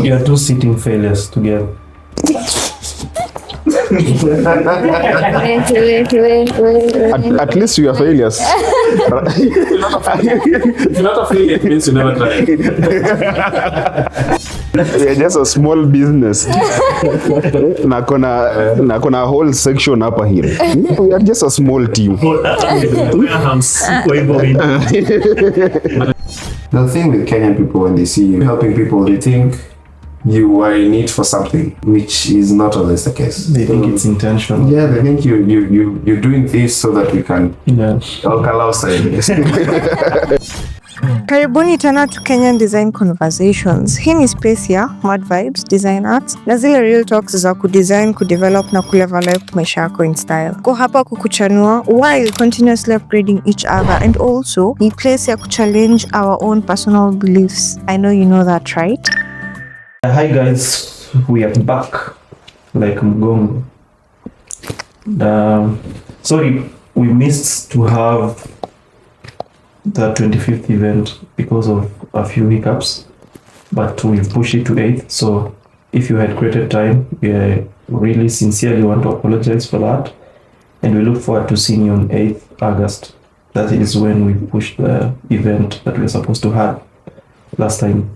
You are two sitting failures together. Wait. At least you are failures. If you're not a failure, it means you never tried. We are just a small business. na kona whole section hapa here. We are just a small team. The thing with Kenyan people, when they see you helping people, they think you are in it for something, which is not always the case. They think it's intentional. Yeah, they think you're doing this so that we can allow Karibuni tena to Kenyan Design Conversations. Hii ni space ya Mad Vibes, Design Arts na zile real talks za kudesign, kudevelop na kulevel up maisha yako in style. Ko hapa kukuchanua while continuously upgrading each other, and also ni place ya kuchallenge our own personal beliefs. I know you know that, right? Hi guys, we are back like Mgongo. Sorry, we missed to have the 25th event because of a few hiccups, but we pushed it to 8th. So if you had created time, we really sincerely want to apologize for that, and we look forward to seeing you on 8th August. That is when we pushed the event that we were supposed to have last time.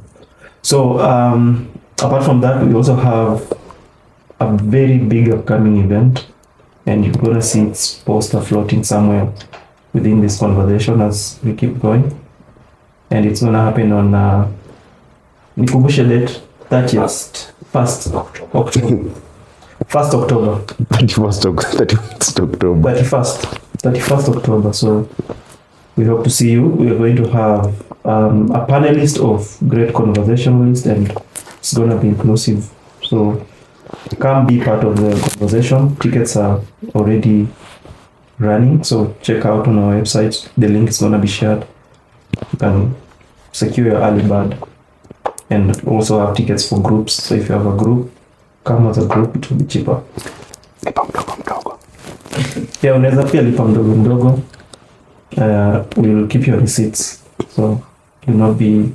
So apart from that, we also have a very big upcoming event, and you're gonna see its poster floating somewhere within this conversation as we keep going, and it's gonna happen on nikumbushe date, 31st October. 1st October. 31st October. 31st October. So we hope to see you. We are going to have a panelist of great conversationalists, and it's gonna be inclusive. So come be part of the conversation. Tickets are already running, so check out on our website. The link is gonna be shared. You can secure your early bird, and also have tickets for groups. So if you have a group, come as a group, it will be cheaper. Yeah, unaweza pia lipa mdogo mdogo. We will keep your receipts, so do not be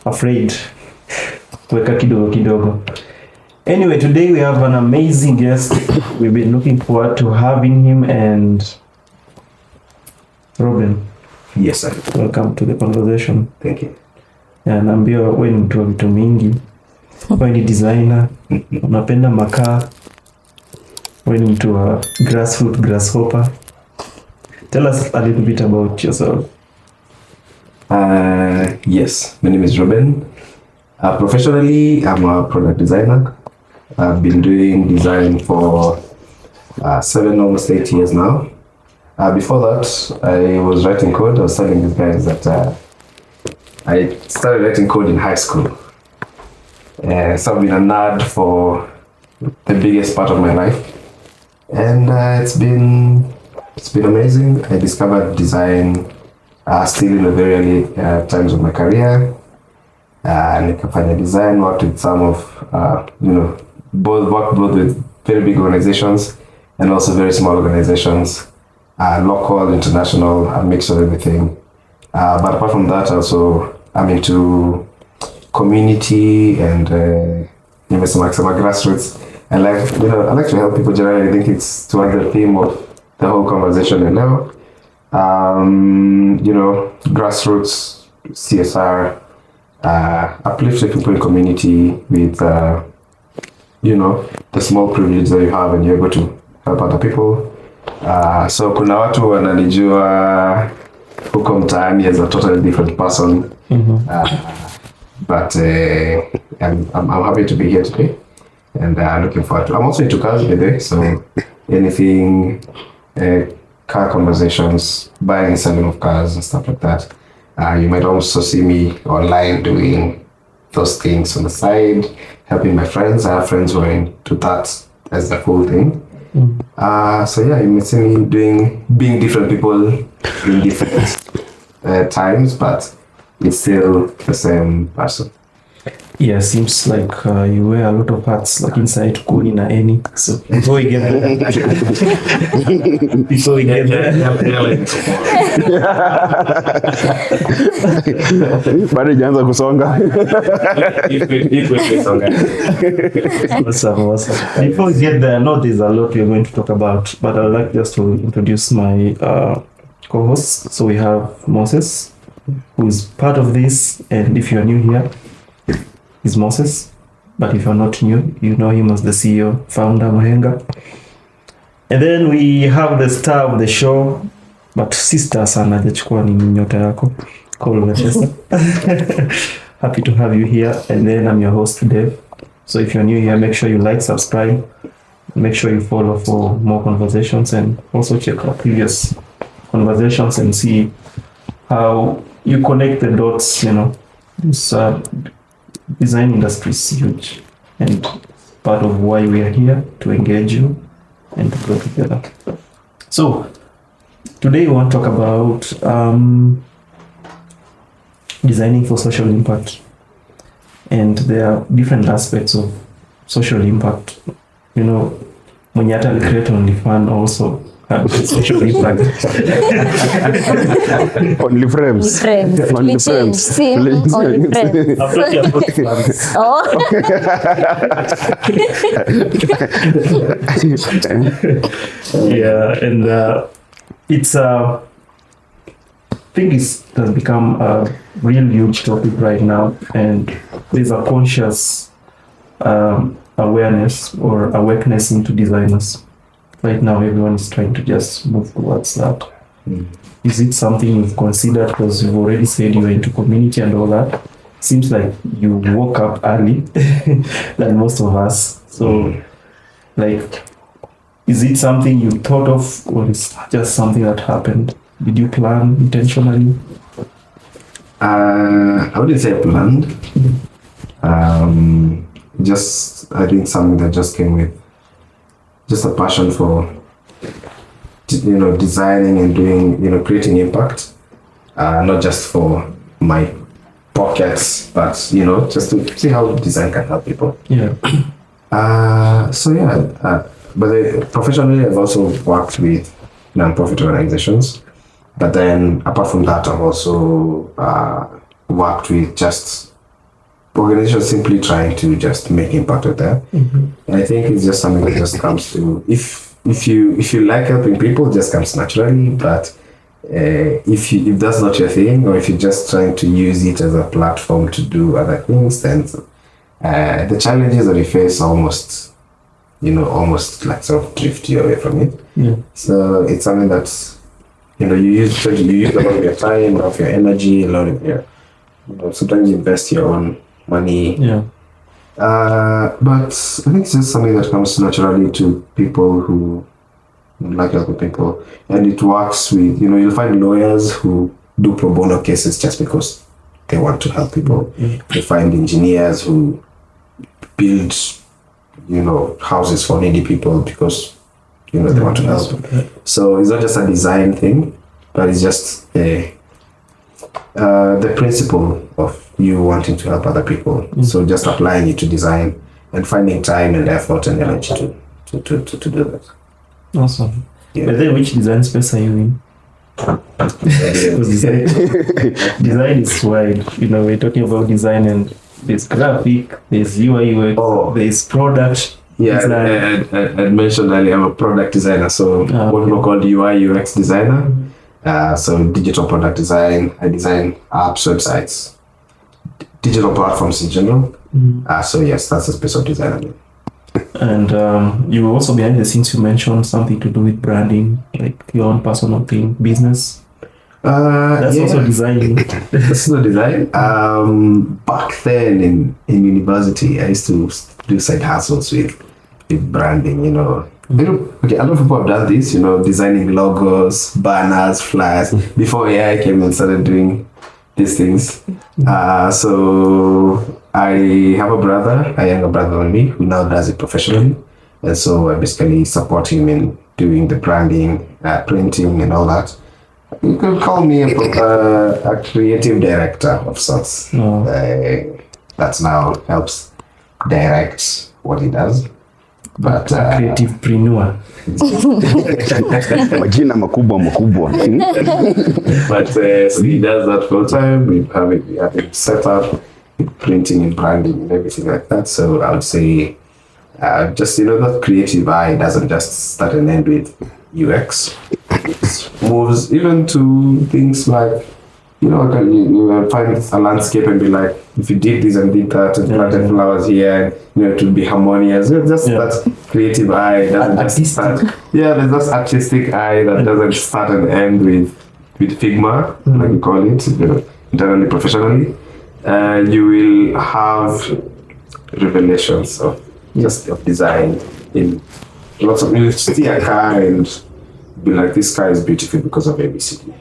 afraid. Weka kidogo kidogo. Anyway, today we have an amazing guest. We've been looking forward to having him, and Reuben. Yes, sir. Welcome to the conversation. Thank you. Naambia wewe ni mtu wa vitu mingi. Wewe ni designer, unapenda makaa. Wewe ni mtu wa grasshopper. Tell us a little bit about yourself. Yes, my name is Reuben. Professionally, I'm a product designer. I've been doing design for 7, almost 8 years now. Before that, I was writing code. I was telling these guys that I started writing code in high school. So I've been a nerd for the biggest part of my life, and it's been amazing. I discovered design still in the very early times of my career. Nikafanya design, worked with some of both with very big organizations and also very small organizations, local, international, a mix of everything. But apart from that, also I'm into community and some grassroots. I like to help people generally. I think it's towards the theme of the whole conversation right now. Grassroots, CSR, uplift people in community with the small privilege that you have, and you're able to help other people. So kuna watu wananijua huko mtaani as a totally different person. But I'm happy to be here today, and looking forward to. I'm also into cars by the way, so anything car conversations, buying and selling of cars and stuff like that. You might also see me online doing those things on the side, helping my friends. I have friends who are into that as the full thing. So yeah, you may see me being different people in different times, but it's still the same person. Yeah, seems like you wear a lot of hats, like inside Kuni na any. So before we get there, Bado ijaanza kusonga. Awesome. Before we get there, I know there's a lot we're going to talk about, but I'd like just to introduce my co-hosts. So we have Moses, who is part of this, and if you're new here, he's Moses, but if you're not new, you know him as the CEO, founder, Murang'a. And then we have the star of the show, but sister sana hajachukua ni nyota yako, Konversations. Happy to have you here. And then I'm your host, Dave. So if you're new here, make sure you like, subscribe, make sure you follow for more conversations, and also check out previous conversations and see how you connect the dots. You know, this design industry is huge and part of why we are here, to engage you and to grow together. So today we want to talk about designing for social impact, and there are different aspects of social impact. You know, mwenye hata alicreate OnlyFans also had social impact. Only frames. Only frames. Only friends. I'm talking about fans. Oh. Yeah, and it's I think it has become a real huge topic right now, and there's a conscious awareness or awakeness into designers. Right now, everyone is trying to just move towards that. Is it something you've considered? Because you've already said you're into community and all that. Seems like you woke up early than most of us. So, like, is it something you thought of, or is just something that happened? Did you plan intentionally? I wouldn't say planned. Just, I think something that just came with just a passion for, designing and doing, creating impact. Not just for my pockets, but, just to see how design can help people. Yeah. But professionally, I've also worked with non-profit organizations. But then, apart from that, I've also worked with just organizations simply trying to just make impact with them. And I think it's just something that just comes to, if you like helping people, it just comes naturally. But if that's not your thing, or if you're just trying to use it as a platform to do other things, then the challenges that you face almost like sort of drift you away from it. Yeah. So it's something that's, you use a lot of your time, a lot of your energy, a lot of your, sometimes you invest your own money. Yeah. But I think it's just something that comes naturally to people who like helping people. And it works with, you'll find lawyers who do pro bono cases just because they want to help people. You find engineers who build, houses for needy people because, they want to help. So it's not just a design thing, but it's just the principle of you wanting to help other people. So just applying it to design and finding time and effort and energy to do that. Awesome. Yeah. But then, which design space are you in? Because design is wide. We're talking about design, and there's graphic, there's UI UX, there's product. Yeah, I mentioned earlier I'm a product designer, so what we call UI UX designer. So digital product design. I design apps, websites, digital platforms in general. So yes, that's a space of design I mean. And you were also behind the scenes. You mentioned something to do with branding, like your own personal thing, business. That's also design. That's not design. Back then in university, I used to do side hustles with branding. A lot of people have done this. Designing logos, banners, flyers before AI came and started doing these things. So I have a younger brother than me, who now does it professionally. And so I basically support him in doing the branding, printing and all that. You could call me a creative director of sorts. that now helps direct what he does. But creativepreneur. Majina makubwa. But so he does that full time. We have it set up, printing and branding and everything like that. So I would say, just that creative eye doesn't just start and end with UX. It moves even to things like, you find a landscape and be like, if you did this and did that and planted flowers here, it would be harmonious. Just that creative eye doesn't just start. Yeah, there's this artistic eye that doesn't start and end with Figma, like we call it, internally, professionally. You will have revelations of design in lots of. You see a car and be like, this car is beautiful because of ABCD.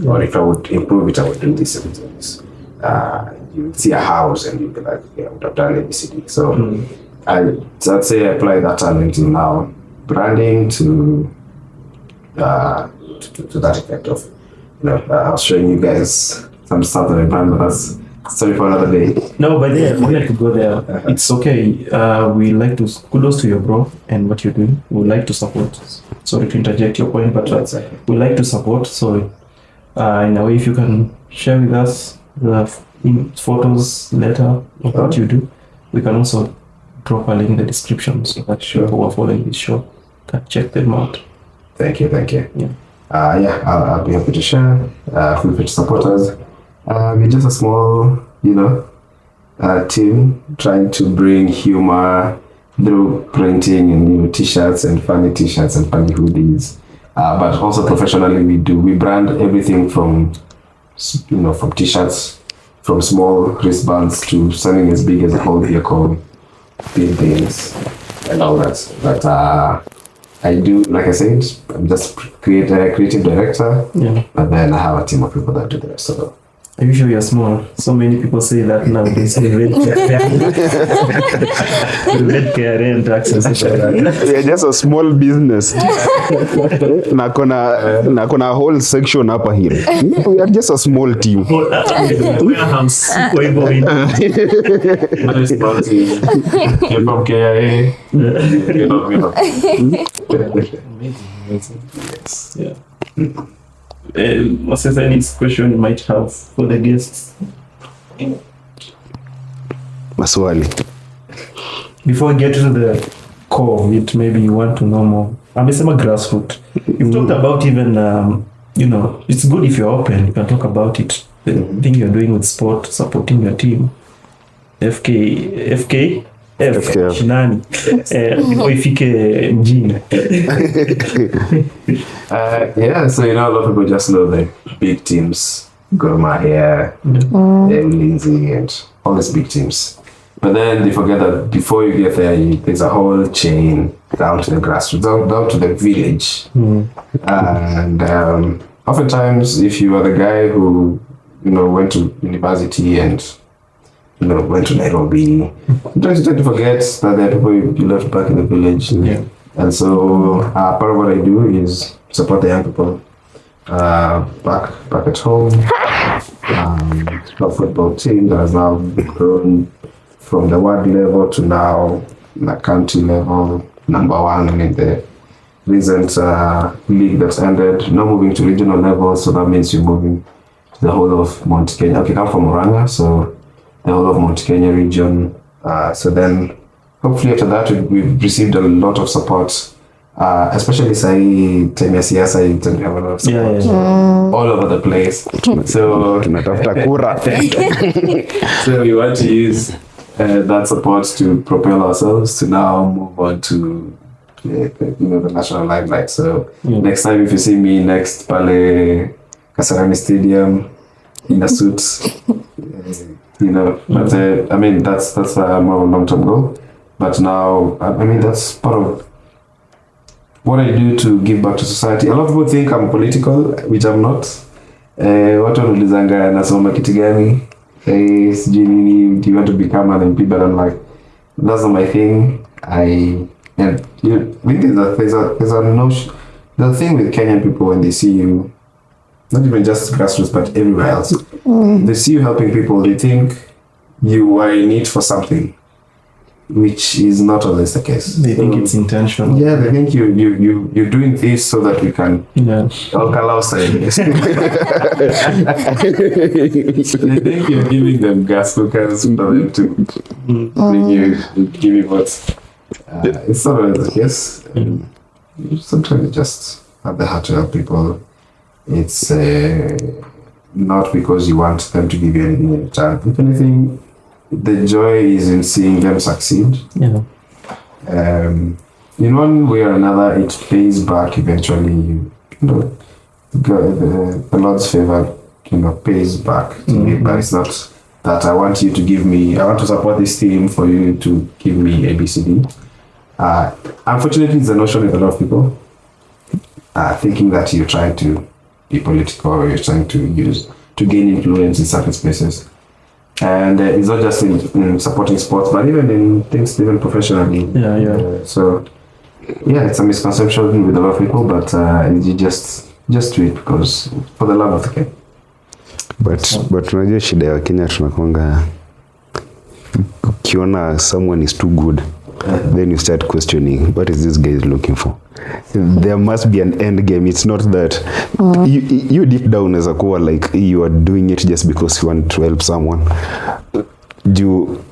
Or if I would improve it, I would do this and this. You see a house and you'd be like, I would have done ABCD. So I'd say I apply that talent in now branding to that effect of, I was showing you guys some stuff that I brand, but that's sorry for another day. No, but yeah, we like to go there. It's okay. We like to kudos to your bro and what you're doing. We like to support. Sorry to interject your point, but we like to support. So in a way, if you can share with us the photos later of what you do, we can also drop a link in the description so that people who are following this show can check them out. Thank you. Yeah. I'll be happy to share. Feel free to support us. We're just a small, team trying to bring humor through printing and t-shirts and funny hoodies. But also professionally, we brand everything from t-shirts, from small wristbands to something as big as a whole vehicle, buildings, and all that. But I do, like I said, I'm just creative director. Yeah. But then I have a team of people that do the rest of it. Are you sure you're small? So many people say that nowadays. Red taxes. You're just a small business. na kona a whole section hapa here. We are just a small team. Warehouse. You're from KIA. Amazing. Yes. Yeah. What's there any question you might have for the guests? Maswali. Before we get to the core of it, maybe you want to know more. Amesema grassroots. You've talked about even, it's good if you're open. You can talk about it. The thing you're doing with sport, supporting your team. FK. Shinani. Ifike mjini. So a lot of people just know the big teams, Gor Mahia, Lindsay, and all these big teams. But then they forget that before you get there, there's a whole chain down to the grassroots, down to the village. And oftentimes, if you are the guy who went to university and went to Nairobi, sometimes you tend to forget that there are people you left back in the village. And so part of what I do is support the young people back at home. A football team that has now grown from the ward level to now the county level, number one in the recent league that's ended. Now moving to regional level, so that means you're moving to the whole of Mount Kenya. Okay, I'm from Murang'a, so the whole of Mount Kenya region. So then hopefully after that we've received a lot of support, especially time ya siasa, you tend to have a lot of support all over the place. So so we want to use that support to propel ourselves to now move on to the national limelight. So next time if you see me next Pale Kasarani Stadium in a suit, but that's more of a long-term goal. But now, that's part of what I do to give back to society. A lot of people think I'm political, which I'm not. Watu wanulizanga nasoma kitu gani? Sijui nini, do you want to become an MP? But I'm like, that's not my thing. I think there's a notion. The thing with Kenyan people when they see you, not even just grassroots, but everywhere else, they see you helping people, they think you are in it for something, which is not always the case. They think it's intentional. Yeah, they think you're doing this so that we can allow side. They think you're giving them gas cookers for them to bring you, give you what. It's not always the case. Sometimes you just have the heart to help people. It's not because you want them to give you anything in return. If anything, the joy is in seeing them succeed. Yeah. In one way or another, it pays back eventually. You know, the Lord's favor, pays back to me. But it's not that I want you to give me. I want to support this team for you to give me ABCD. Unfortunately, it's a notion with a lot of people thinking that you're trying to be political or you're trying to gain influence in certain spaces. And it's not just in supporting sports, but even in things, even professionally. So, it's a misconception with a lot of people, but you just do it because for the love of the game. But unajua shida ya Kenya tunakonga ukiona someone is too good, then you start questioning what is this guy is looking for. There must be an end game. It's not that you deep down as a core, like you are doing it just because you want to help someone. You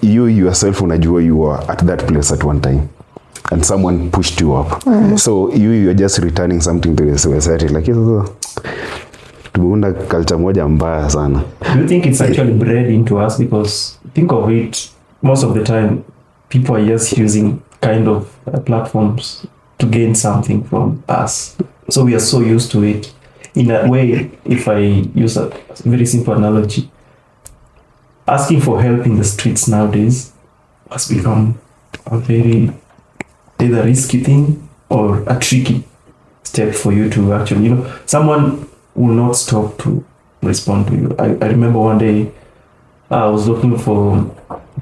yourself unajua you were at that place at one time and someone pushed you up. So you are just returning something to the society. Like tumeunda culture moja mbaya sana. Do you think it's actually bred into us? Because think of it, most of the time people are just using kind of platforms to gain something from us. So we are so used to it. In a way, if I use a very simple analogy, asking for help in the streets nowadays has become a very either risky thing or a tricky step for you to actually, someone will not stop to respond to you. I remember one day I was looking for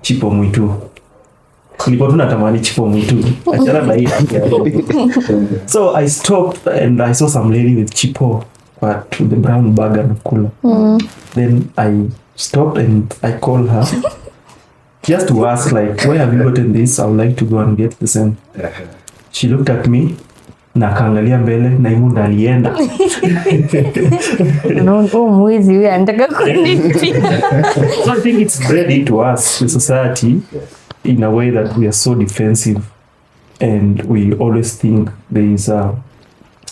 chipo mwitu. Nilikuwa tunatamani chipo mwitu. Achana na hii. So I stopped and I saw some lady with chipo, but with the brown bag and cooler. Then I stopped and I called her just to ask, like, where have you gotten this? I would like to go and get the same. She looked at me na kaangalia mbele na imu alienda. Mwizi huyu anataka kunipia. So I think it's bred into us, the society, in a way that we are so defensive and we always think there is a,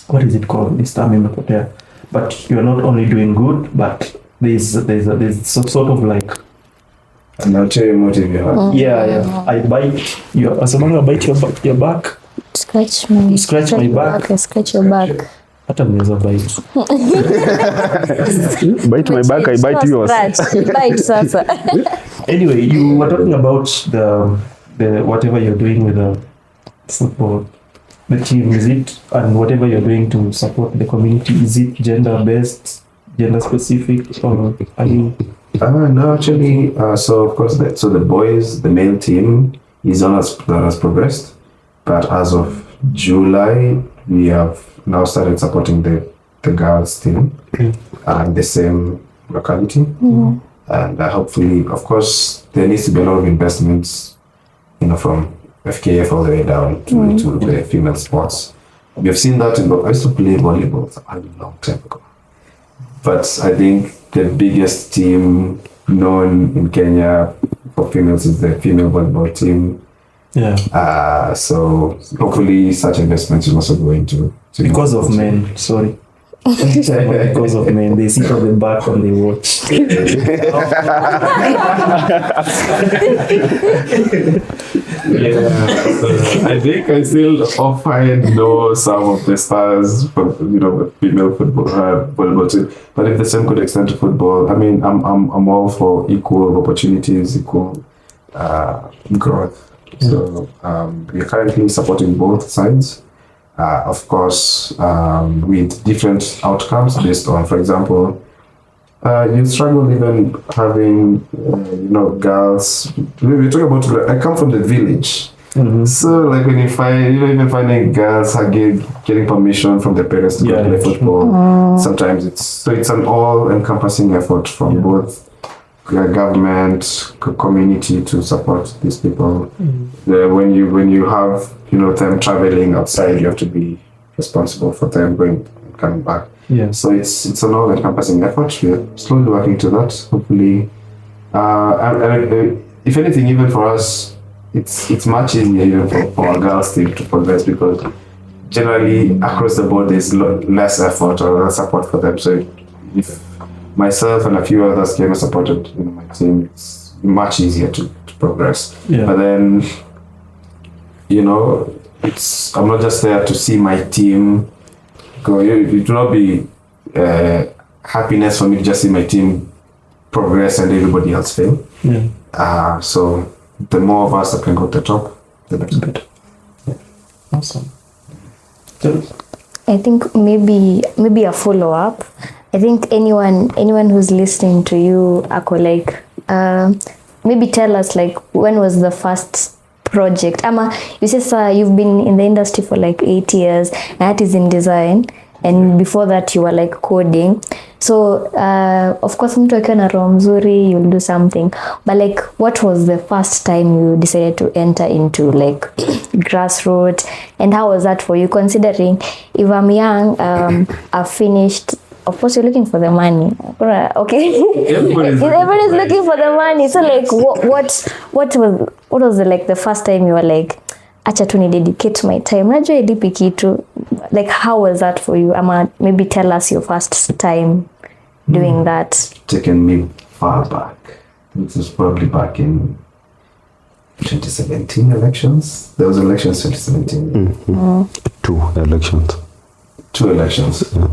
what is it called? This time imepotea. But you are not only doing good, but there's sort of like an ulterior motive you have. I bite your, as long as I bite your back, Scratch my back. I Scratch your back. hata mnaweza bite. Bite my back, I bite yours. Bite sasa. Anyway, you were talking about the whatever you're doing with the football, the team, is it, and whatever you're doing to support the community, is it gender-based, gender-specific, or are you? No, actually, so of course, the boys, the male team is on that has progressed, but as of July, we have now started supporting the girls team in the same locality. And hopefully, of course, there needs to be a lot of investments, from FKF all the way down to the female sports. We have seen that I used to play volleyball a long time ago. But I think the biggest team known in Kenya for females is the female volleyball team. So hopefully such investments will also go into because of men, sorry. Because of men, they sit on the back and they watch. I think I still often know some of the stars from the female football volleyball team. But if the same could extend to football, I mean, I'm all for equal opportunities, equal growth. So we're currently supporting both sides. Of course, with different outcomes based on, for example, you struggle even having, girls. We talk about, I come from the village. So like when you find, even finding girls are getting permission from their parents to go play football, sometimes it's an all-encompassing effort from both government, community to support these people. When you have them traveling outside, you have to be responsible for them going and coming back. Yeah. So it's an all-encompassing effort. We're slowly working to that. Hopefully, if anything, even for us, it's much easier even for our girls to progress, because generally across the board there's less effort or less support for them. So if myself and a few others came and supported my team, it's much easier to progress. Yeah. But then, I'm not just there to see my team go. It will not be happiness for me to just see my team progress and everybody else fail. Yeah. So the more of us that can go to the top, the better. Yeah. Awesome. I think maybe a follow-up. I think anyone who's listening to you, Ako, like, maybe tell us, like, when was the first project? You say you've been in the industry for like 8 years, and that is in design, and before that you were like coding. So of course mtu akiwa na roho mzuri, you'll do something, but like, what was the first time you decided to enter into like grassroots, and how was that for you, considering if I'm young, I've finished. Of course, you're looking for the money. Okay, everybody's looking for the money. So, like, what was the first time you were like, acha tu ni dedicate my time? Najua ilipi kitu. Like, how was that for you? Maybe tell us your first time doing that. Taken me far back. This was probably back in 2017 elections. There was elections 2017. Mm-hmm. Two elections. Yeah.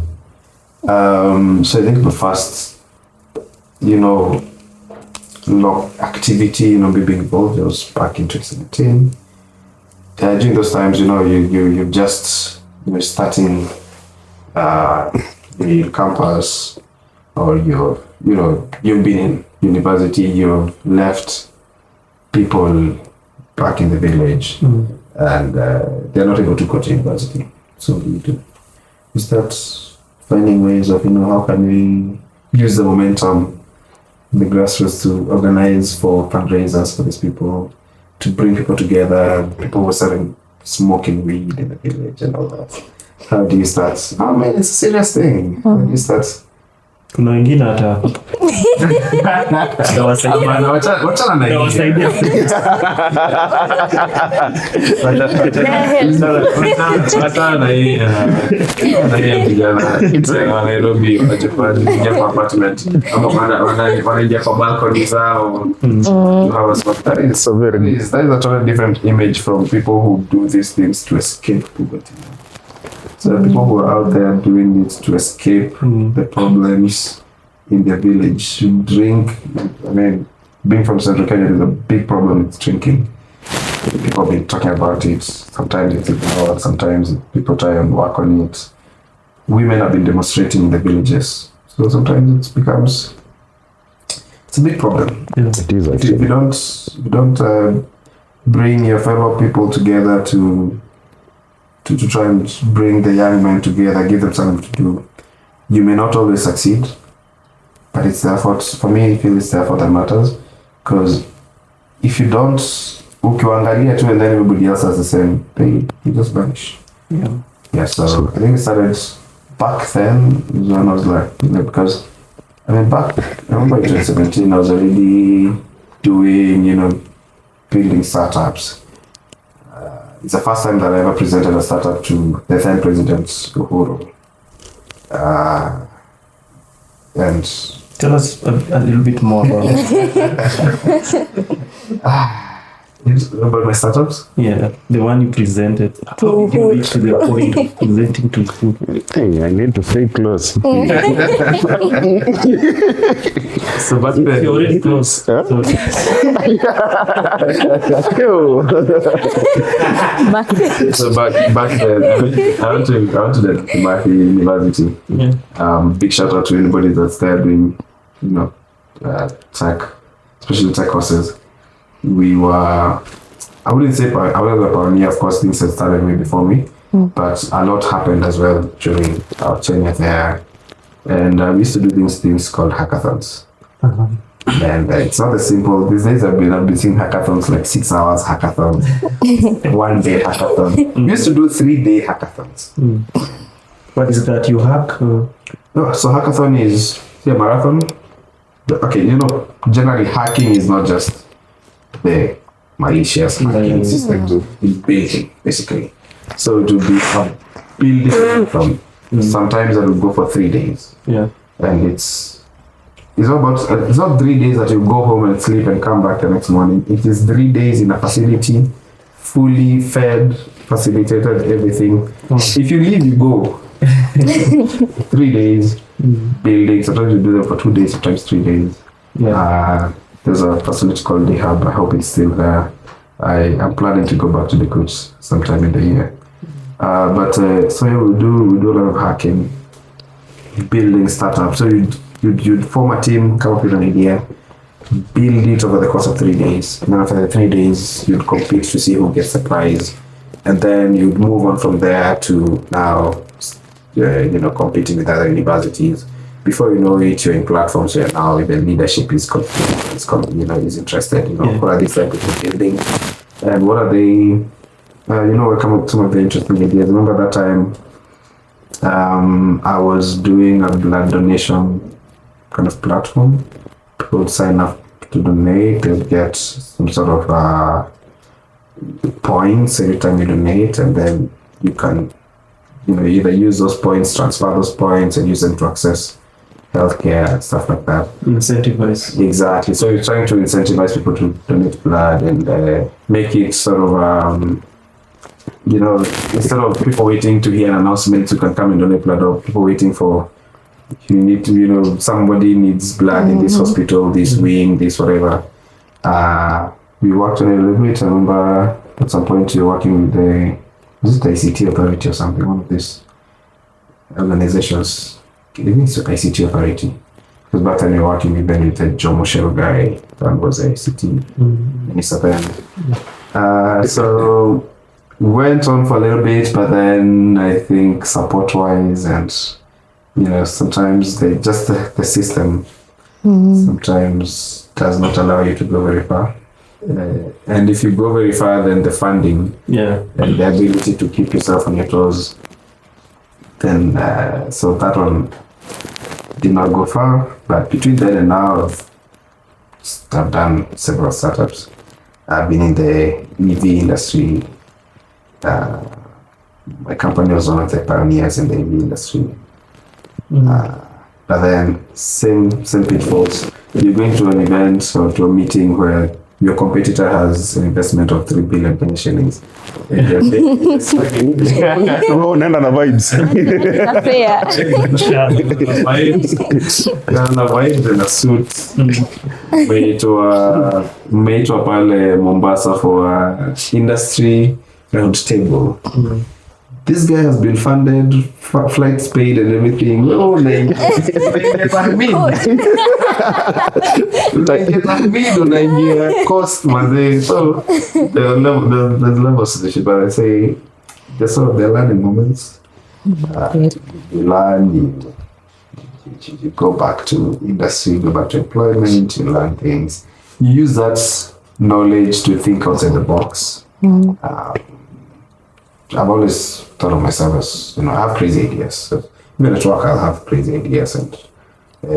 So I think the first, activity, me being involved, it was back in 2017. During those times, you're just starting your campus, or you've been in university, you've left people back in the village, and they're not able to go to university. So you start finding ways of, how can we use the momentum in the grassroots to organize for fundraisers for these people, to bring people together. People were selling smoking weed in the village and all that. How do you start? Oh man, it's a serious thing. How do you start? Kuna wengine hata Nairobi wanaingia kwa apartment ama wanaingia kwa balcony zao. That is a totally different image from people who do these things to escape poverty. So the people who are out there doing it to escape the problems in their village, drink. Being from Central Kenya, there's a big problem with drinking. People have been talking about it. Sometimes it's ignored, sometimes people try and work on it. Women have been demonstrating in the villages. So sometimes it's a big problem. Yeah. It is actually. If you don't bring your fellow people together to try and bring the young men together, give them something to do, you may not always succeed, but it's the effort. For me, I feel it's the effort that matters, because if you don't, ukiwaangalia tu and then everybody else has the same thing, you just vanish. Yeah, so I think it started back then, when I was like, because I remember in 2017, I was already doing, building startups. It's the first time that I ever presented a startup to the then President Uhuru. And tell us a little bit more about about my startups? Yeah, the one you presented. How did you reach to the point of presenting to food? Hey, I need to stay close. So back then, You're already close. Huh? So, so back then, I went to the Mahi University. Big shout out to anybody that's there doing, tech, especially tech courses. We were, I wouldn't say I was a pioneer, of course, things had started way before me, but a lot happened as well during our tenure there. And we used to do things called hackathons. And it's not as simple. These days I've been seeing hackathons like 6 hours hackathons, 1 day hackathon. We used to do 3-day hackathons. What is that? You hack? No, so hackathon is a marathon. Okay, generally hacking is not just the malicious hacking. It's just like building, basically. So it will be a building from. Sometimes it will go for 3 days. Yeah. And it's not 3 days that you go home and sleep and come back the next morning. It is 3 days in a facility, fully fed, facilitated, everything. If you leave, you go. 3 days building. Sometimes you do them for 2 days, sometimes 3 days. Yeah. There's a facility called the Hub. I hope it's still there. I am planning to go back to the coach sometime in the year. So yeah, we do a lot of hacking, building startups. So you'd form a team, come up with an idea, build it over the course of 3 days. And then after the 3 days, you'd compete to see who gets the prize. And then you'd move on from there to now, competing with other universities. Before you know it, you're in platforms where now the leadership is interested. What are these type of building? And what are they? We come up with some of the interesting ideas. Remember that time I was doing a blood donation kind of platform. People would sign up to donate. They'll get some sort of points every time you donate, and then you can either use those points, transfer those points, and use them to access healthcare and stuff like that. Incentivize. Exactly. So you're trying to incentivize people to donate blood and make it sort of instead of people waiting to hear an announcement, you can come and donate blood, or people waiting for, you need to, somebody needs blood in this hospital, this wing, this whatever. We worked on it a little bit. I remember at some point you're working with the ICT authority or something, one of these organizations. I think it's the ICT authority. Because back then you're working with the Joe Moshel guy that was the ICT minister then. So went on for a little bit, but then I think support-wise and sometimes the system sometimes does not allow you to go very far. And if you go very far, then the funding and the ability to keep yourself on your toes, then so that one did not go far. But between then and now, I've done several startups. I've been in the EV industry. My company was one of the pioneers in the EV industry. But then same pitfalls. You're going to an event or to a meeting where your competitor has an investment of 3 billion Kenyan shillings. Unaenda na vibes. Na vibes and a suit. Mmeitwa pale Mombasa for industry round table. This guy has been funded, flights paid and everything. Oh, cost mazee. So there's levels to the shit, but I say there's sort of the learning moments. You learn, you go back to industry, go back to employment, you learn things. You use that knowledge to think outside the box. I've always thought of myself as, I have crazy ideas. So even at work, I'll have crazy ideas, and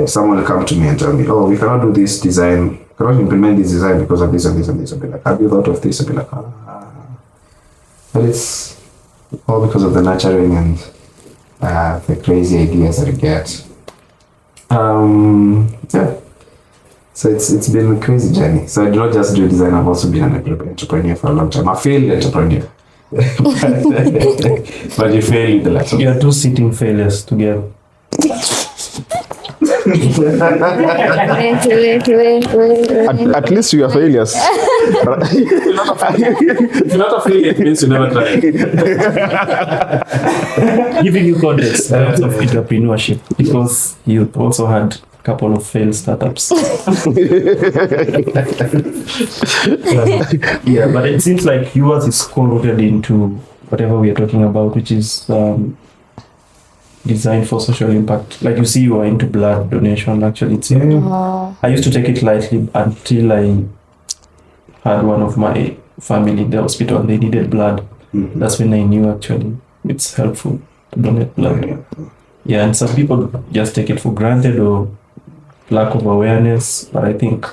someone will come to me and tell me, "Oh, we cannot do this design, cannot implement this design because of this and this and this." I'll be like, "Have you thought of this?" I'll be like, But it's all because of the nurturing and the crazy ideas that I get. So it's been a crazy journey. So I do not just do design, I've also been an entrepreneur for a long time. I failed entrepreneur. But you fail with the laptop. You are two sitting failures together. At least you are failures. If you're not a failure, it means you never tried. Giving you context of entrepreneurship, because you also had a couple of failed startups. Yeah, but it seems like yours is core-rooted into whatever we are talking about, which is designed for social impact. Like you see, you are into blood donation. Actually, it's I used to take it lightly until I had one of my family in the hospital and they needed blood. That's when I knew actually it's helpful to donate blood. Yeah, and some people just take it for granted or lack of awareness. But I think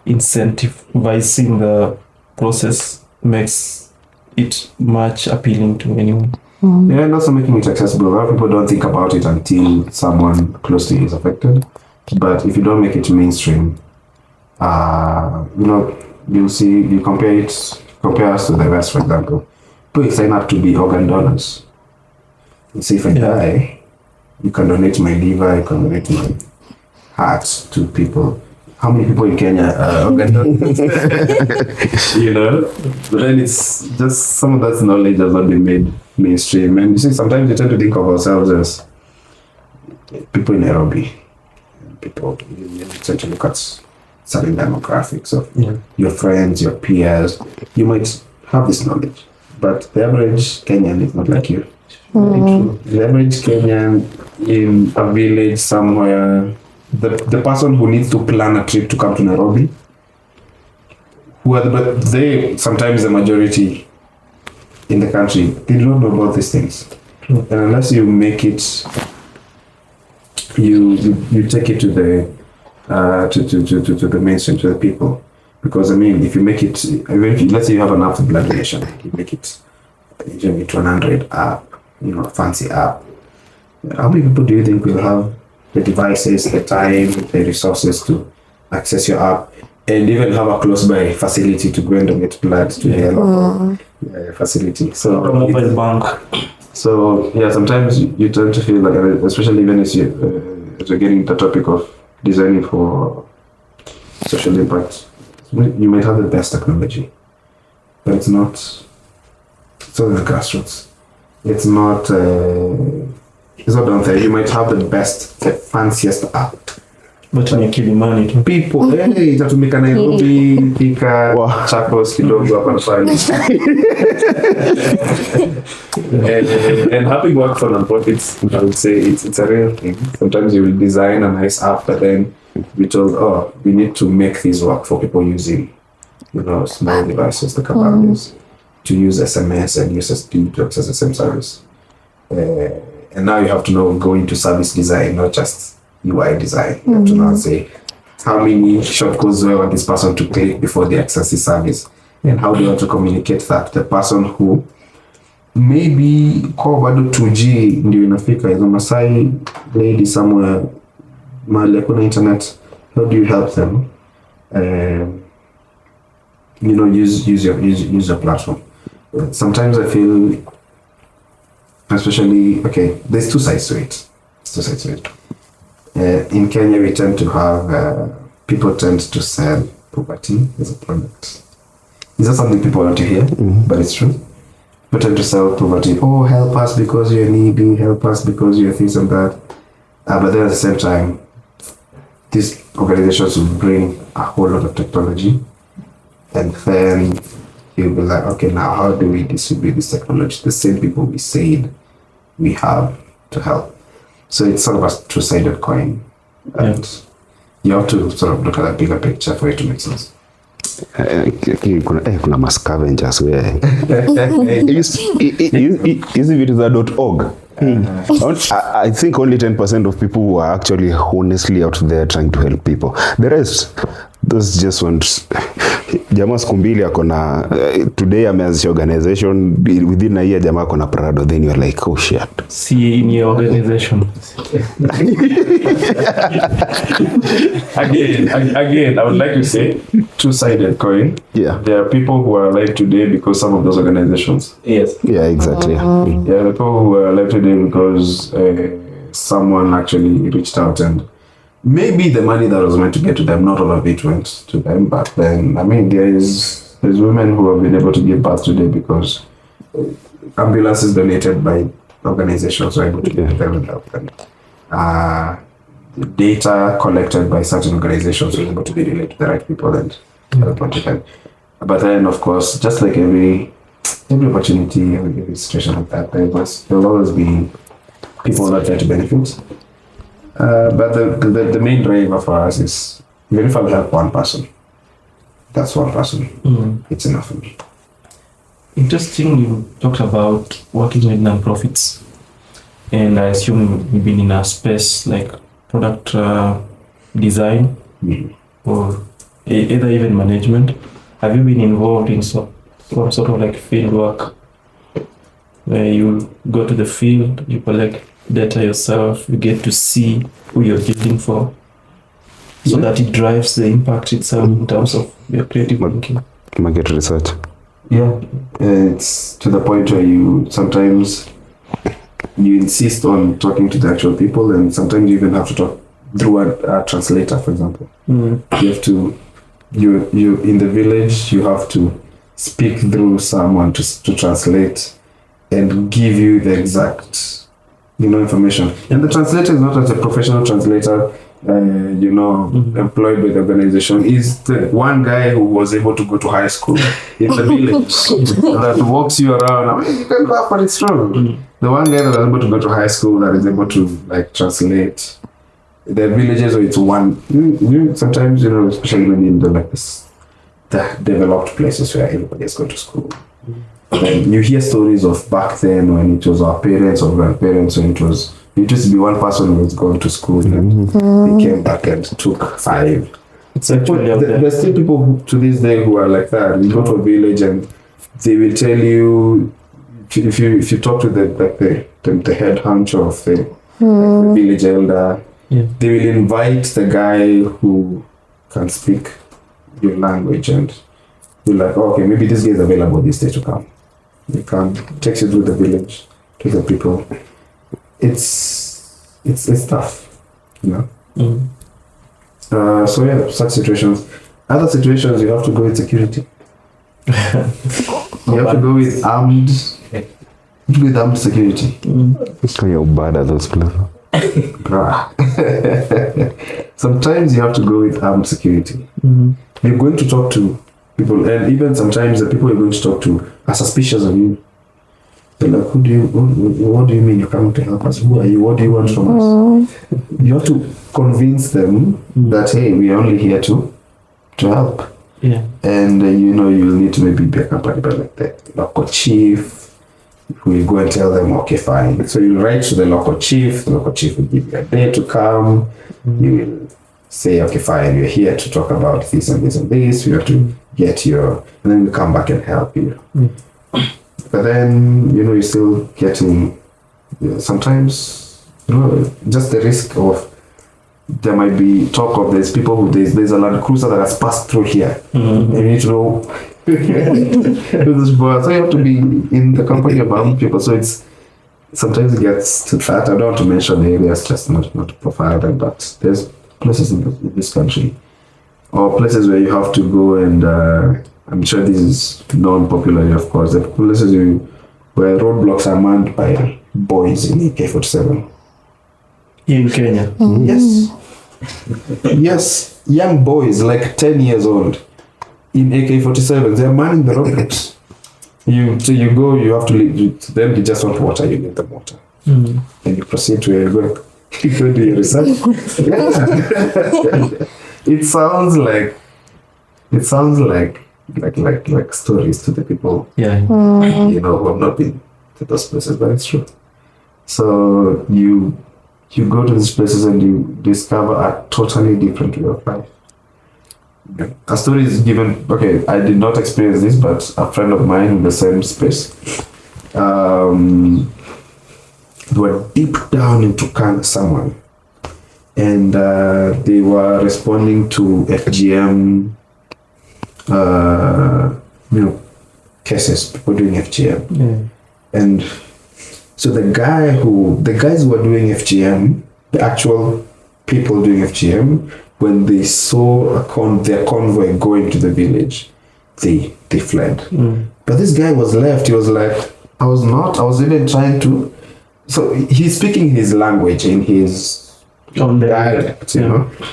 incentivizing the process makes it much appealing to anyone. Yeah, and also making it accessible. A lot of people don't think about it until someone close to you is affected. But if you don't make it mainstream, you'll see, you compare us to the West, for example. People sign up to be organ donors. You see, if I die, you can donate my liver, you can donate my heart to people. How many people in Kenya are organ donors? But then it's just some of that knowledge has not been made mainstream. And you see, sometimes we tend to think of ourselves as people in Nairobi. People, you tend to look at certain demographics of your friends, your peers. You might have this knowledge, but the average Kenyan is not like you. The average Kenyan in a village somewhere, the person who needs to plan a trip to come to Nairobi, but they, sometimes the majority in the country, they don't know about these things. And unless you make it, you take it to the to the mainstream, to the people. Because I mean, if you make it, let's say you have an app for blood donation, you make it into an Android app, a fancy app. How many people do you think will have the devices, the time, the resources to access your app, and even have a close by facility to go and donate blood to their local facility? So mobile bank. So yeah, sometimes you tend to feel like, especially even as you're getting the topic of designing for social impact, you might have the best technology, but it's not in the grassroots. It's not down there. You might have the fanciest app, but Kilimani too. People, itatumika Nairobi, Thika, Chakos, kidogo hapa na pale. And having worked for non-profits, I would say it's a real thing. Sometimes you will design a nice app, but then we told, we need to make these work for people using, small devices, the capabilities to use SMS and USSD to access the same service. And now you have to go into service design, not just UI design. You have to now say, how many shortcodes do I want this person to click before they access the service? And how do you want to communicate that to the person who maybe kwa bado 2G ndio inafika, is a Masai lady somewhere, mahali kuna internet? How do you help them use your platform? Sometimes I feel, especially, there's two sides to it. In Kenya, we tend to have, people tend to sell poverty as a product. Is that something people want to hear? But it's true. People tend to sell poverty. Oh, help us because you're needy. Help us because you're this and that. But then at the same time, these organizations will bring a whole lot of technology. And then you'll be like, okay, now how do we distribute this technology? The same people we said we have to help. So it's sort of a two-sided coin. And you have to sort of look at a bigger picture for it to make sense. Kuna mascavengers where hizi vitu za .org. I think only 10% of people who are actually honestly out there trying to help people. The rest, those just want. Jamaa siku mbili akona today ameanzisha organization, within a year jamaa akona Prado, then you're like, oh shit. See in your organization. Again, I would like to say two-sided coin. Yeah. There are people who are alive today because some of those organizations. Yes. Yeah, exactly. Yeah, the people who are alive today because someone actually reached out, and maybe the money that was meant to get to them, not all of it went to them. But then, I mean, there's women who have been able to give birth today because ambulances donated by organizations were able to get them and help them. Data collected by certain organizations were able to be related to the right people and help them. But then, of course, just like every opportunity, every situation like that, there'll always be people that get to benefit. But the main driver for us is, even if I help one person, that's one person. It's enough for me. Interesting, you talked about working with non-profits, and I assume you've been in a space like product design or either even management. Have you been involved in some sort of like field work where you go to the field, you collect data yourself, you get to see who you're building for, so that it drives the impact itself in terms of your creative thinking? Market research. Yeah, it's to the point where you sometimes you insist on talking to the actual people, and sometimes you even have to talk through a translator, for example. You have to, you in the village, you have to speak through someone to translate and give you the exact, information. And the translator is not as a professional translator, employed by the organization. Is the one guy who was able to go to high school in the village that walks you around. I mean, you can laugh, but it's true. The one guy that was able to go to high school that is able to like translate the villages where it's one. Sometimes, especially when in the developed places where everybody has gone to school. And you hear stories of back then when it was our parents or grandparents, when it used to be one person who was going to school and they came back and took 5. It's actually there's still people to this day who are like that. You go to a village and they will tell you, if you talk to the head honcho of the village elder, they will invite the guy who can speak your language, and you're like, okay, maybe this guy is available this day to come. They come, takes you to the village, to the people. It's tough, So yeah, such situations. Other situations, you have to go with security. You have to go with armed security. So you're bad at those places. Sometimes you have to go with armed security. You're going to talk to people, and even sometimes the people you're going to talk to are suspicious of you. They're like, what do you mean you're coming to help us? Who are you? What do you want from us? You have to convince them that, hey, we are only here to help. Yeah. And you'll need to maybe be accompanied by like the local chief, who will go and tell them, okay, fine. So you write to the local chief will give you a day to come. You will say, okay, fine, we're here to talk about this and this and this. We have to get and then we come back and help you. But then, you're still getting, sometimes, just the risk of, there might be talk of there's a Land Cruiser that has passed through here. And you need to know who this was. So you have to be in the company of armed people. So sometimes it gets to that. I don't want to mention the areas, just not to profile them, but there's places in this country, or places where you have to go and, I'm sure this is known popularly, of course, the places where roadblocks are manned by boys in AK-47. In Kenya. Yes, young boys like 10 years old in AK-47, they're manning the roadblocks. You go, you have to leave. Then you just want water, you give them water. And you proceed to where you're going. You go do your research. It sounds like stories to the people, who have not been to those places, but it's true. So you go to these places and you discover a totally different way of life. A story is given. Okay, I did not experience this, but a friend of mine in the same space, they were deep down into someone, and they were responding to FGM. Cases, people doing FGM. And so the guys who were doing FGM, the actual people doing FGM, when they saw their convoy going to the village, they fled. But this guy was left. He was like, I was even trying to, so he's speaking his language in his dialect,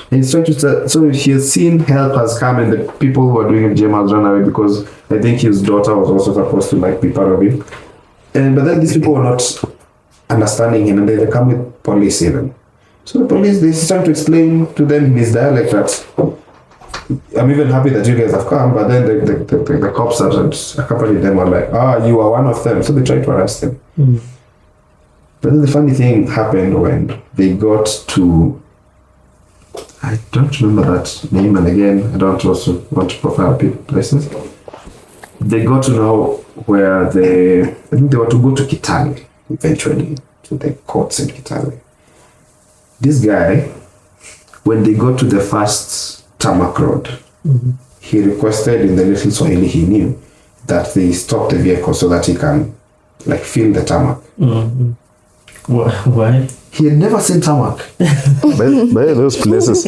He's trying to, so he has seen help has come, and the people who are doing FGM has run away because I think his daughter was also supposed to be part of it. But then these people were not understanding him, and they come with police even. So the police, they're trying to explain to them in his dialect that I'm even happy that you guys have come, but then the cops that accompanied them were like, you are one of them. So they tried to arrest him. But then the funny thing happened when they got to, I don't remember that name, and again, I don't also want to profile places. They got to know where I think they were to go to Kitale eventually, to the courts in Kitale. This guy, when they got to the first tarmac road, he requested in the little Swahili he knew that they stop the vehicle so that he can feel the tarmac. Why? He had never seen tarmac. by those places.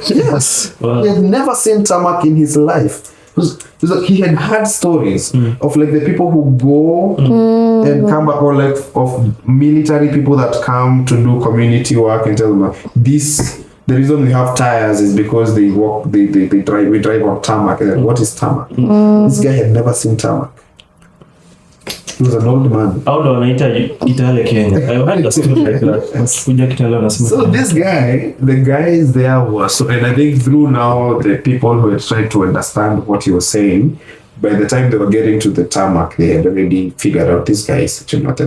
Yes. Wow. He had never seen tarmac in his life. It was like he had heard stories of the people who go and come back, or of military people that come to do community work and tell them the reason we have tires is because we drive on tarmac. And what is tarmac? This guy had never seen tarmac. He was an old man. How do I Kitale Kenya? I heard a story like that. So this guy, the guys there were and I think through now the people who had tried to understand what he was saying, by the time they were getting to the tarmac, they had already figured out this guy is actually not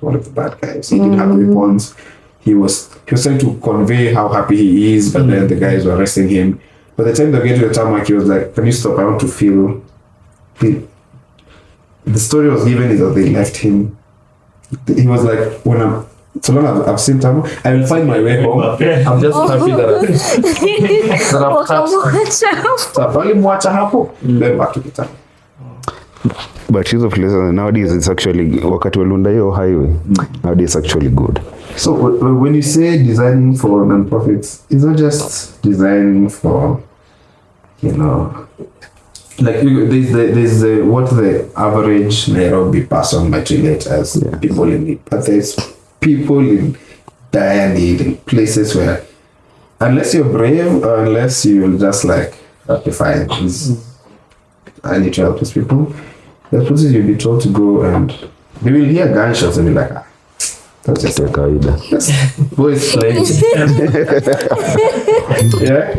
one of the bad guys. He didn't have weapons. He was trying to convey how happy he is, but then the guys were arresting him. By the time they get to the tarmac, he was like, "Can you stop? I want to feel." The story was given is that they left him. He was like, so long as I've seen tarmac, I will find my way home. I'm just happy that I've touched. Walimwacha hapo, then back to the tarmac. But hizo places nowadays, it's actually wakati walunda hiyo highway. Nowadays, it's actually good. So when you say designing for non-profits, it's not just designing for, there's what the average Nairobi person might relate as people in need, but there's people in dire need in places where, unless you're brave or unless you'll just okay, fine, I need to help these people. There's places you'll be told to go and they will hear gunshots and be like, that's just boys playing.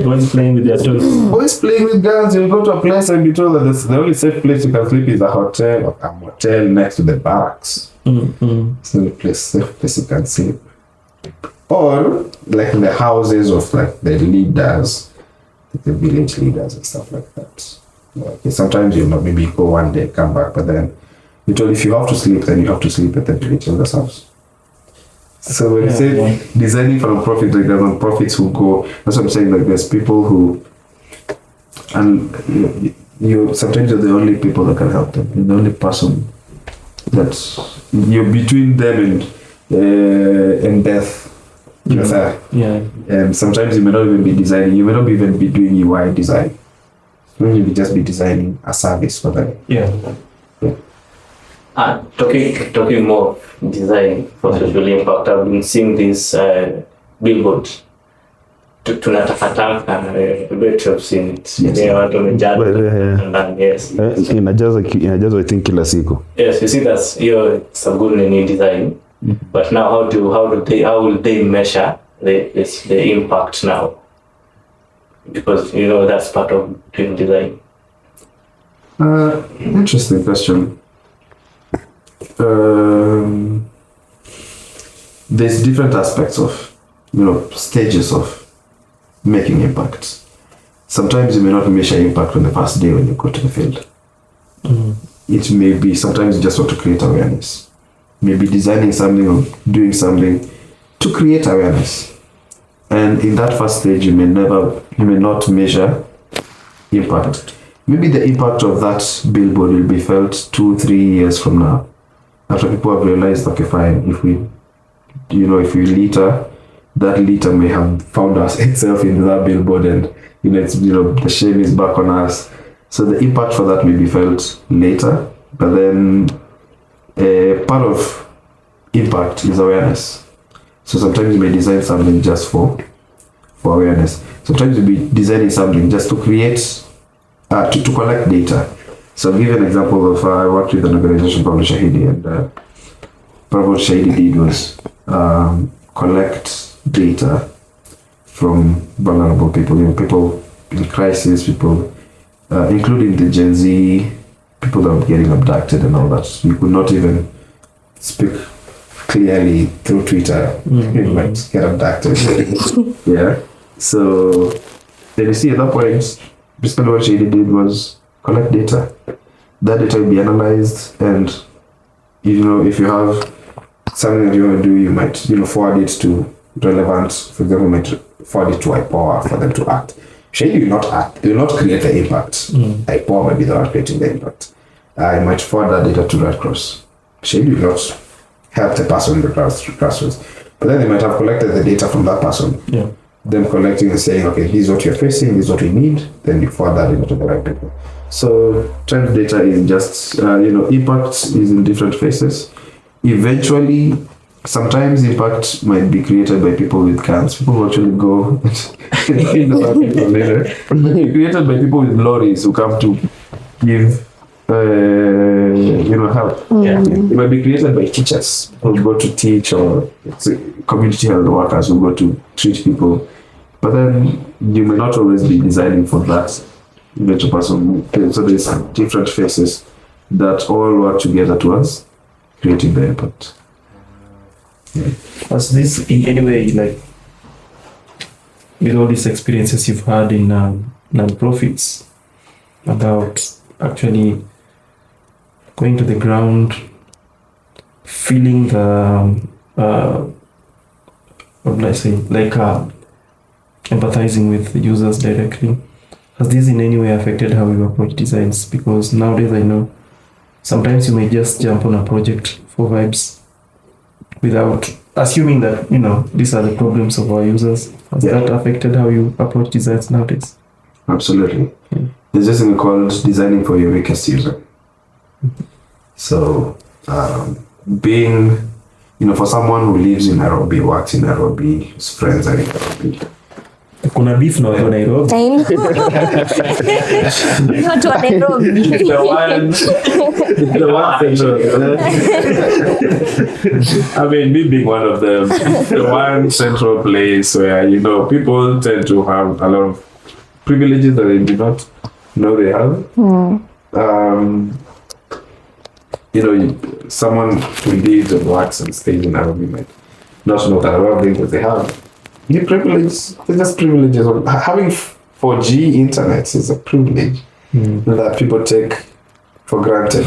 Boys playing with their toys. Boys playing with guns. You go to a place and be told that the only safe place you can sleep is a hotel or a motel next to the barracks. It's the only safe place you can sleep. Or in the houses of the leaders, the village leaders and stuff like that. Sometimes you'll not maybe go one day, come back, but then you told if you have to sleep, then you have to sleep at the village elder's house. So when you say designing for non-profit, there are non-profits who go. That's what I'm saying. There's people who, and you sometimes you're the only people that can help them. You're the only person that you're between them and death. And sometimes you may not even be designing. You may not even be doing UI design. You may just be designing a service for them. Talking more design for social impact, I've been seeing this billboard. Tunataka I bet you've seen it. Watu wamejaza. Yes. Inajaza I think kila siku. Yes, you see that's it's a good new design. But now how will they measure the impact now? Because that's part of doing design. Interesting question. There's different aspects of, stages of making impact. Sometimes you may not measure impact on the first day when you go to the field. It may be sometimes you just want to create awareness. Maybe designing something or doing something to create awareness. And in that first stage, you may not measure impact. Maybe the impact of that billboard will be felt 2-3 years from now. After people have realized, okay, fine, if we litter, that litter may have found itself in that billboard, and the shame is back on us. So the impact for that may be felt later, but then part of impact is awareness. So sometimes you may design something just for awareness. Sometimes you'll be designing something just to create, to collect data. So I'll give you an example of I worked with an organization called Shahidi, and But what Shady did was collect data from vulnerable people, people in crisis, people, including the Gen Z, people that were getting abducted and all that. You could not even speak clearly through Twitter. You might get abducted. Yeah. So then you see at that point, basically what Shady did was collect data. That data will be analyzed, and if you have something that you want to do, you might forward it to relevant. For example, you might forward it to IPOA for them to act. Shady will not act. They will not create the impact. IPOA might be the one creating the impact. I might forward that data to Red Cross. Shady will not help the person in the grassroots. But then they might have collected the data from that person. Yeah. Them collecting and saying, okay, this is what you're facing, this is what we need. Then you forward that into the right people. So trend data is just, impact is in different phases. Eventually, sometimes impact might be created by people with cans. People who actually go later. Created by people with lorries who come to give help. Yeah. It might be created by teachers who go to teach, or community health workers who go to treat people. But then you may not always be designing for that eventual person. So there's different phases that all work together towards creating the impact. Yeah. Was this in any way, like, with all these experiences you've had in non-profits, about actually going to the ground, feeling the, what would I say, like empathizing with the users directly? Has this in any way affected how you approach designs? Because nowadays I know sometimes you may just jump on a project for vibes without assuming that, these are the problems of our users. Has that affected how you approach designs nowadays? Absolutely. Yeah. There's this thing called designing for your weakest user. So, being, for someone who lives in Nairobi, works in Nairobi, his friends are in Nairobi. Kuna beef na watu Nairobi. Watu wa Nairobi. I mean, me being one of them, the one central place where, people tend to have a lot of privileges that they do not know they have. Someone who lives and works and stays in Nairobi might not know that a lot of things that they have. The privilege, they're just privileges. Having 4G internet is a privilege that people take for granted.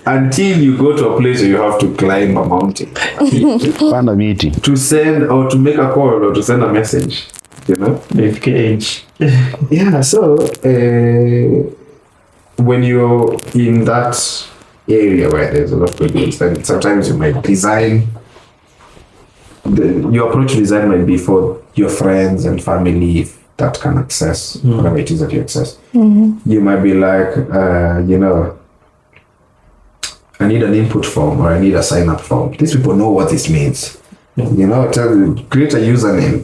Until you go to a place where you have to climb a mountain to send or to make a call or to send a message, FKH. Yeah, so when you're in that area where there's a lot of privilege, then sometimes you might design. Your approach to design might be for your friends and family that can access whatever it is that you access. You might be like, I need an input form or I need a sign up form. These people know what this means. Create a username.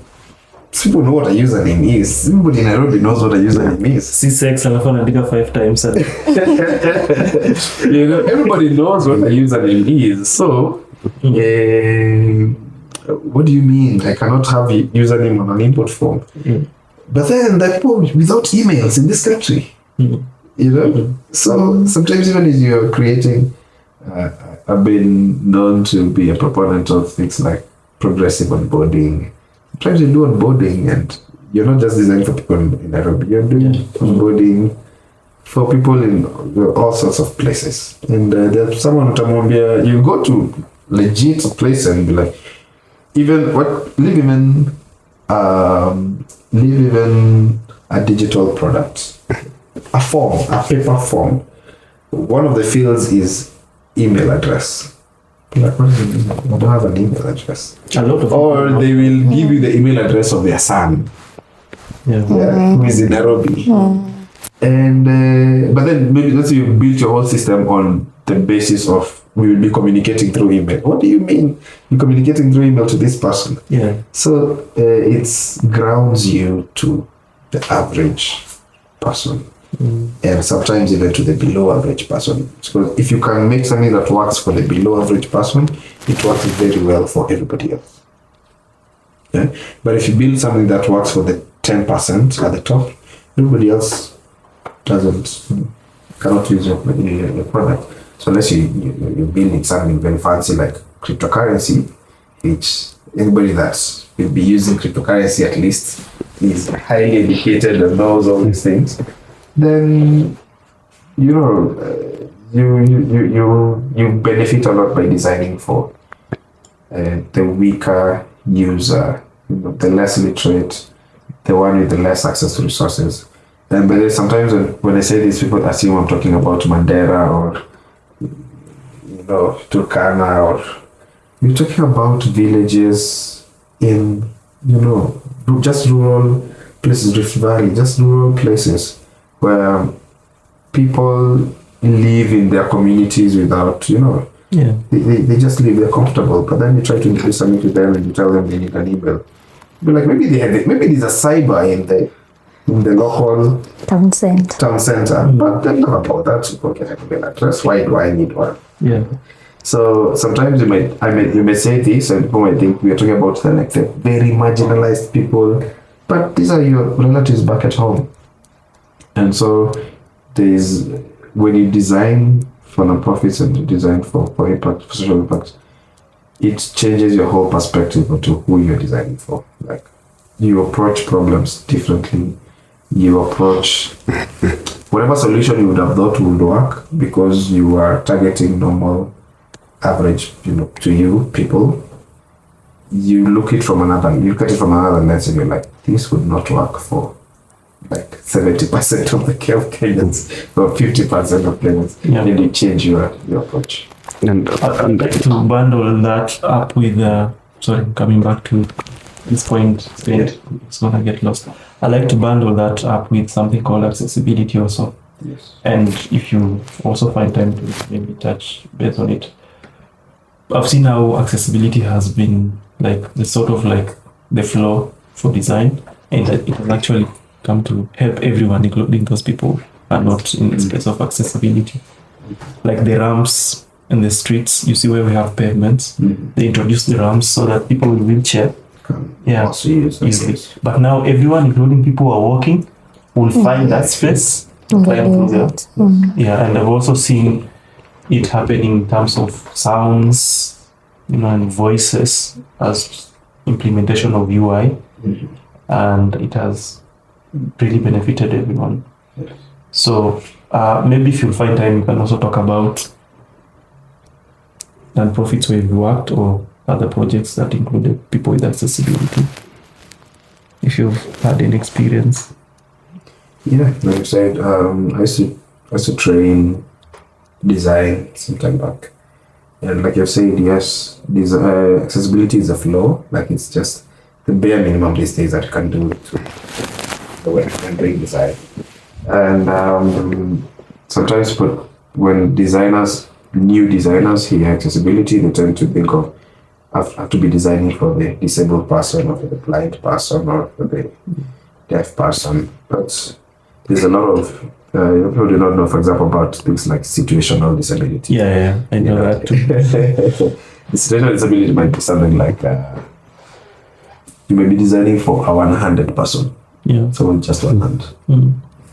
People know what a username is. Everybody in Nairobi knows what a username is. C6 alafu anaandika 5 times. Everybody knows what a username is. So, what do you mean I cannot have a username on an input form? But then there are people without emails in this country. So sometimes even as you're creating, I've been known to be a proponent of things like progressive onboarding. Sometimes you do onboarding and you're not just designing for people in Nairobi, you're doing onboarding for people in all sorts of places. And there's someone utamwambia, you go to legit place and be like, leave even a digital product, a paper form. One of the fields is email address. Like, what do you mean? I don't have an email address. Or they will give you the email address of their son, who is in Nairobi. And but then maybe let's say you built your whole system on the basis of we will be communicating through email. What do you mean you're communicating through email to this person? So it grounds you to the average person. and sometimes even to the below average person. So if you can make something that works for the below average person, it works very well for everybody else. Okay? But if you build something that works for the 10% at the top, everybody else cannot use your product. So unless you're building something very fancy like cryptocurrency, which anybody that will be using cryptocurrency at least is highly educated and knows all these things, then you benefit a lot by designing for the weaker user, the less literate, the one with the less access to resources. And but then sometimes when I say this, people assume I'm talking about Mandera or Turkana, or we're talking about villages in just rural places, Rift Valley, just rural places where people live in their communities without, they just live, they're comfortable. But then you try to introduce something to them and you tell them they need an email. But like maybe there's a cyber in the local Town center. But then not about that. Okay, I email address. Why do I need one? Yeah. So sometimes you may say this, and people might think we are talking about the very marginalized people, but these are your relatives back at home. And so when you design for nonprofits and you design for impact, for social impact, it changes your whole perspective onto who you're designing for. Like you approach problems differently. You approach whatever solution you would have thought would work because you are targeting normal, average, to you people. You look at it from another lens and you're like, this would not work for like 70% of the Kenyans or 50% of Kenyans. Yeah. And you change your approach. And I'd like to bundle that up with coming back to this point, it's gonna get lost. I like to bundle that up with something called accessibility also. Yes. And if you also find time to maybe touch base on it, I've seen how accessibility has been like the sort of like the flow for design, and that it has actually come to help everyone, including those people who are not in the space of accessibility. Like the ramps in the streets, you see where we have pavements, they introduce the ramps so that people with wheelchair Also use easily. But now everyone, including people who are walking, will find that space to climb through there. Yeah, and I've also seen it happening in terms of sounds, and voices as implementation of UI, and it has really benefited everyone. Yes. So maybe if you find time, you can also talk about non-profits where you worked or other projects that included people with accessibility, if you've had any experience. Yeah, like you said, I used to train design some time back, and like you've said, yes, accessibility is a flow. Like it's just the bare minimum these days that you can do to the way you can bring design. And sometimes, when new designers hear accessibility, they tend to think of have to be designing for the disabled person or for the blind person or for the deaf person. But there's a lot of people do not know, for example, about things like situational disability. Yeah, I know that too. The situational disability might be something like you may be designing for a one-handed person. Yeah. Someone with just one hand.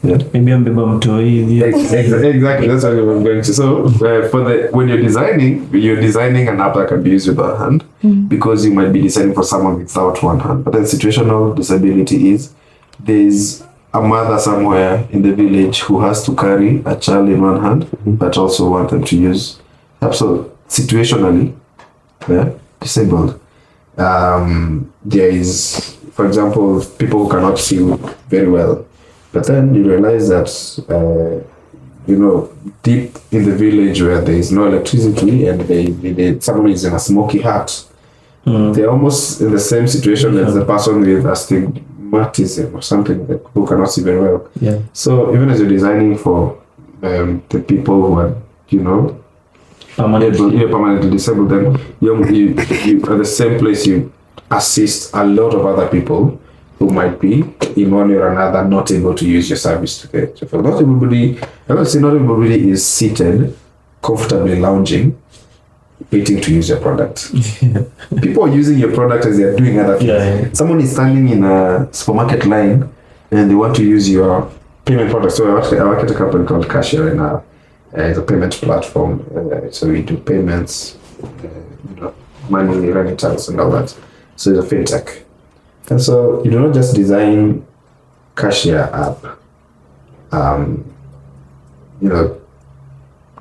Yeah. Maybe I'm Exactly, that's what I'm going to. So when you're designing an app that can be used with one hand, because you might be designing for someone without one hand. But then situational disability is there's a mother somewhere in the village who has to carry a child in one hand, but also want them to use so situationally disabled. There is, for example, people who cannot see very well. But then you realize that, deep in the village where there is no electricity and someone is in a smoky hut, they're almost in the same situation as the person with astigmatism or something, that who cannot see very well. Yeah. So even as you're designing for the people who are, permanently disabled, then you at the same place you assist a lot of other people who might be in one way or another not able to use your service today. So for not everybody, I would say not everybody is seated, comfortably lounging, waiting to use your product. People are using your product as they're doing other things. Yeah. Someone is standing in a supermarket line and they want to use your payment product. So I work at a company called Cashier right now. It's a payment platform. So we do payments, money remittance and all that. So it's a fintech. And so you do not just design Cashier app,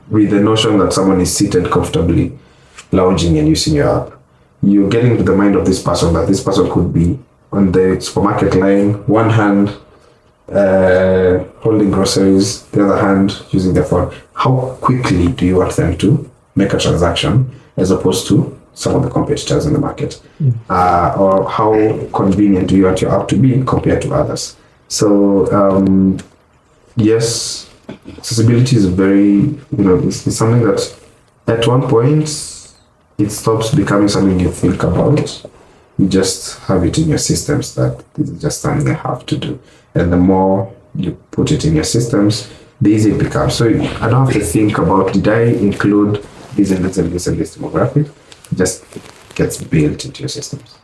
with the notion that someone is seated comfortably, lounging and using your app. You're getting into the mind of this person, that this person could be on the supermarket line, one hand holding groceries, the other hand using their phone. How quickly do you want them to make a transaction as opposed to some of the competitors in the market? Or how convenient do you want your app to be compared to others? So yes, accessibility is very, it's something that at one point it stops becoming something you think about. You just have it in your systems that this is just something I have to do. And the more you put it in your systems, the easier it becomes. So I don't have to think about, did I include this and this and this and this demographic? It just gets built into your systems.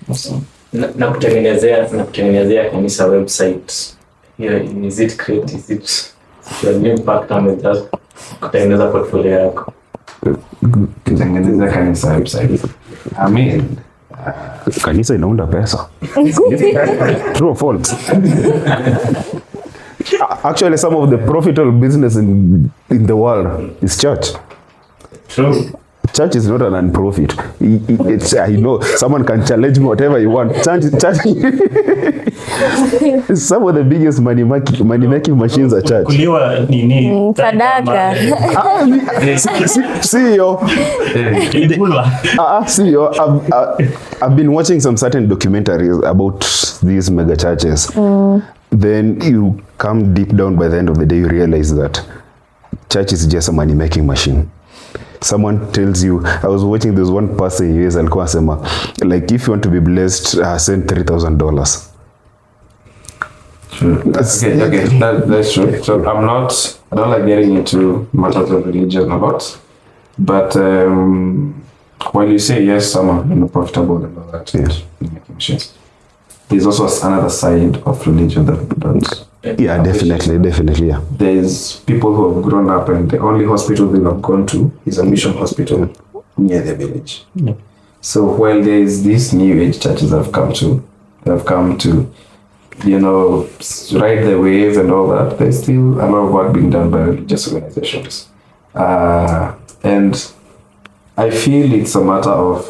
Awesome. Na kutengenezea kanisa website. Here, is it great? Is it your impact on just kutengeneza portfolio yako? Kutengeneza kanisa website. I mean, Kanisa inaunda pesa. True or false? Actually, some of the profitable business in the world is church. True. Church is not a non-profit. It's, I know someone can challenge me whatever you want. Church is some of the biggest money making machines are church. Kuliwa nini? Sadaka. CEO. I've been watching some certain documentaries about these mega churches. Then you come deep down, by the end of the day you realize that church is just a money making machine. Someone tells you, I was watching this one pastor in US alikuwa anasema, like, if you want to be blessed, send $3,000. True. That's true. So I don't like getting into matters of religion a lot, but when you say yes, some are profitable and all that, making machines. There's also another side of religion that people don't. Yeah, definitely, yeah. There's people who have grown up and the only hospital they have gone to is a mission hospital near their village. Yeah. So while there is these new age churches that have come to, ride the wave and all that, there's still a lot of work being done by religious organizations. And I feel it's a matter of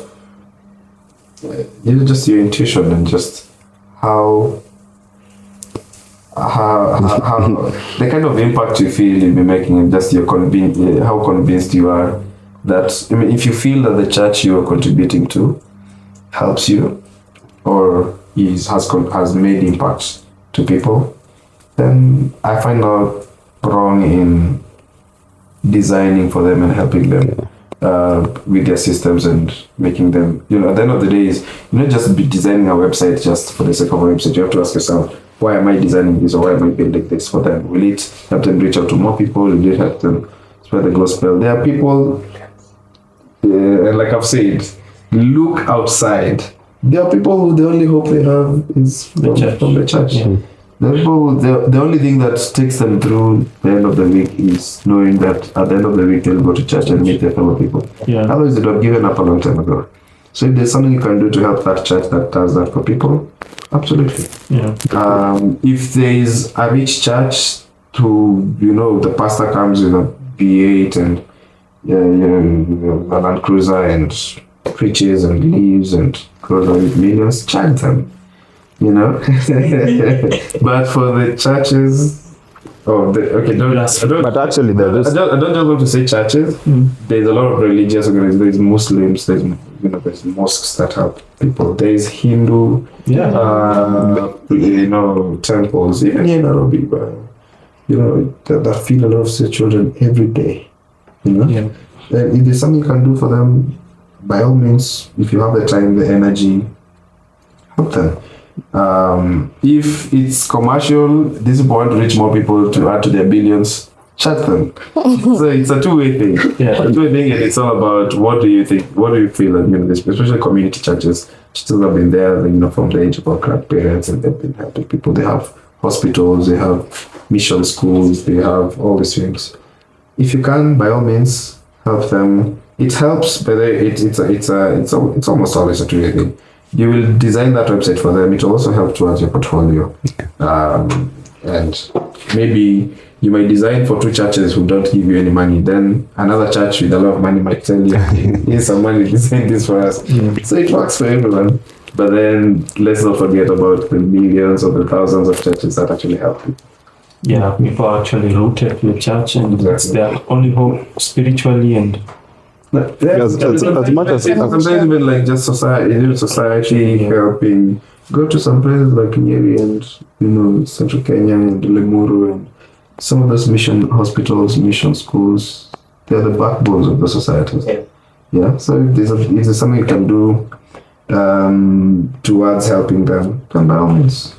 just your intuition and just how the kind of impact you feel you'll be making and just how convinced you are that, if you feel that the church you are contributing to helps you or has made impacts to people, then I find out wrong in designing for them and helping them with their systems and making them, at the end of the day is, you're not just designing a website just for the sake of a website. You have to ask yourself, why am I designing this or why am I building this for them? Will it help them reach out to more people? Will it help them spread the gospel? There are people, and like I've said, look outside. There are people who the only hope they have is from the church. Yeah. The only thing that takes them through the end of the week is knowing that at the end of the week they'll go to church and meet their fellow people. Yeah. Otherwise they would have given up a long time ago. So if there's something you can do to help that church that does that for people, absolutely. Yeah. If there is a rich church who, the pastor comes with a V8 and a Land Cruiser and preaches and leaves and goes on with millions, charge them. But for the churches, I don't just want to say churches. There's a lot of religious organizations. There's Muslims. There's mosques that help people. There's Hindu, temples. Even here in Nairobi, but that feed a lot of sick children every day. And if there's something you can do for them, by all means, if you have the time, the energy, help them. If it's commercial, this want to reach more people to add to their billions, shut them. So it's a two-way thing. Yeah. A two-way thing, and it's all about what do you think, what do you feel that, especially community churches have been there, from the age of our grandparents, and they've been helping people. They have hospitals, they have mission schools, they have all these things. If you can, by all means, help them. It helps, but it's almost always a two-way thing. You will design that website for them. It will also help towards your portfolio. And maybe you might design for two churches who don't give you any money. Then another church with a lot of money might tell you, here's some money, design this for us. So it works for everyone. But then let's not forget about the millions or the thousands of churches that actually help you. Yeah, people are actually rooted to the church, and it's their only hope spiritually and As much as sometimes even like just society helping. Go to some places like Nyeri and Central Kenya and Limuru and some of those mission hospitals, mission schools. They're the backbones of the societies. Yeah. So if there's something you can do towards helping them, then by all means.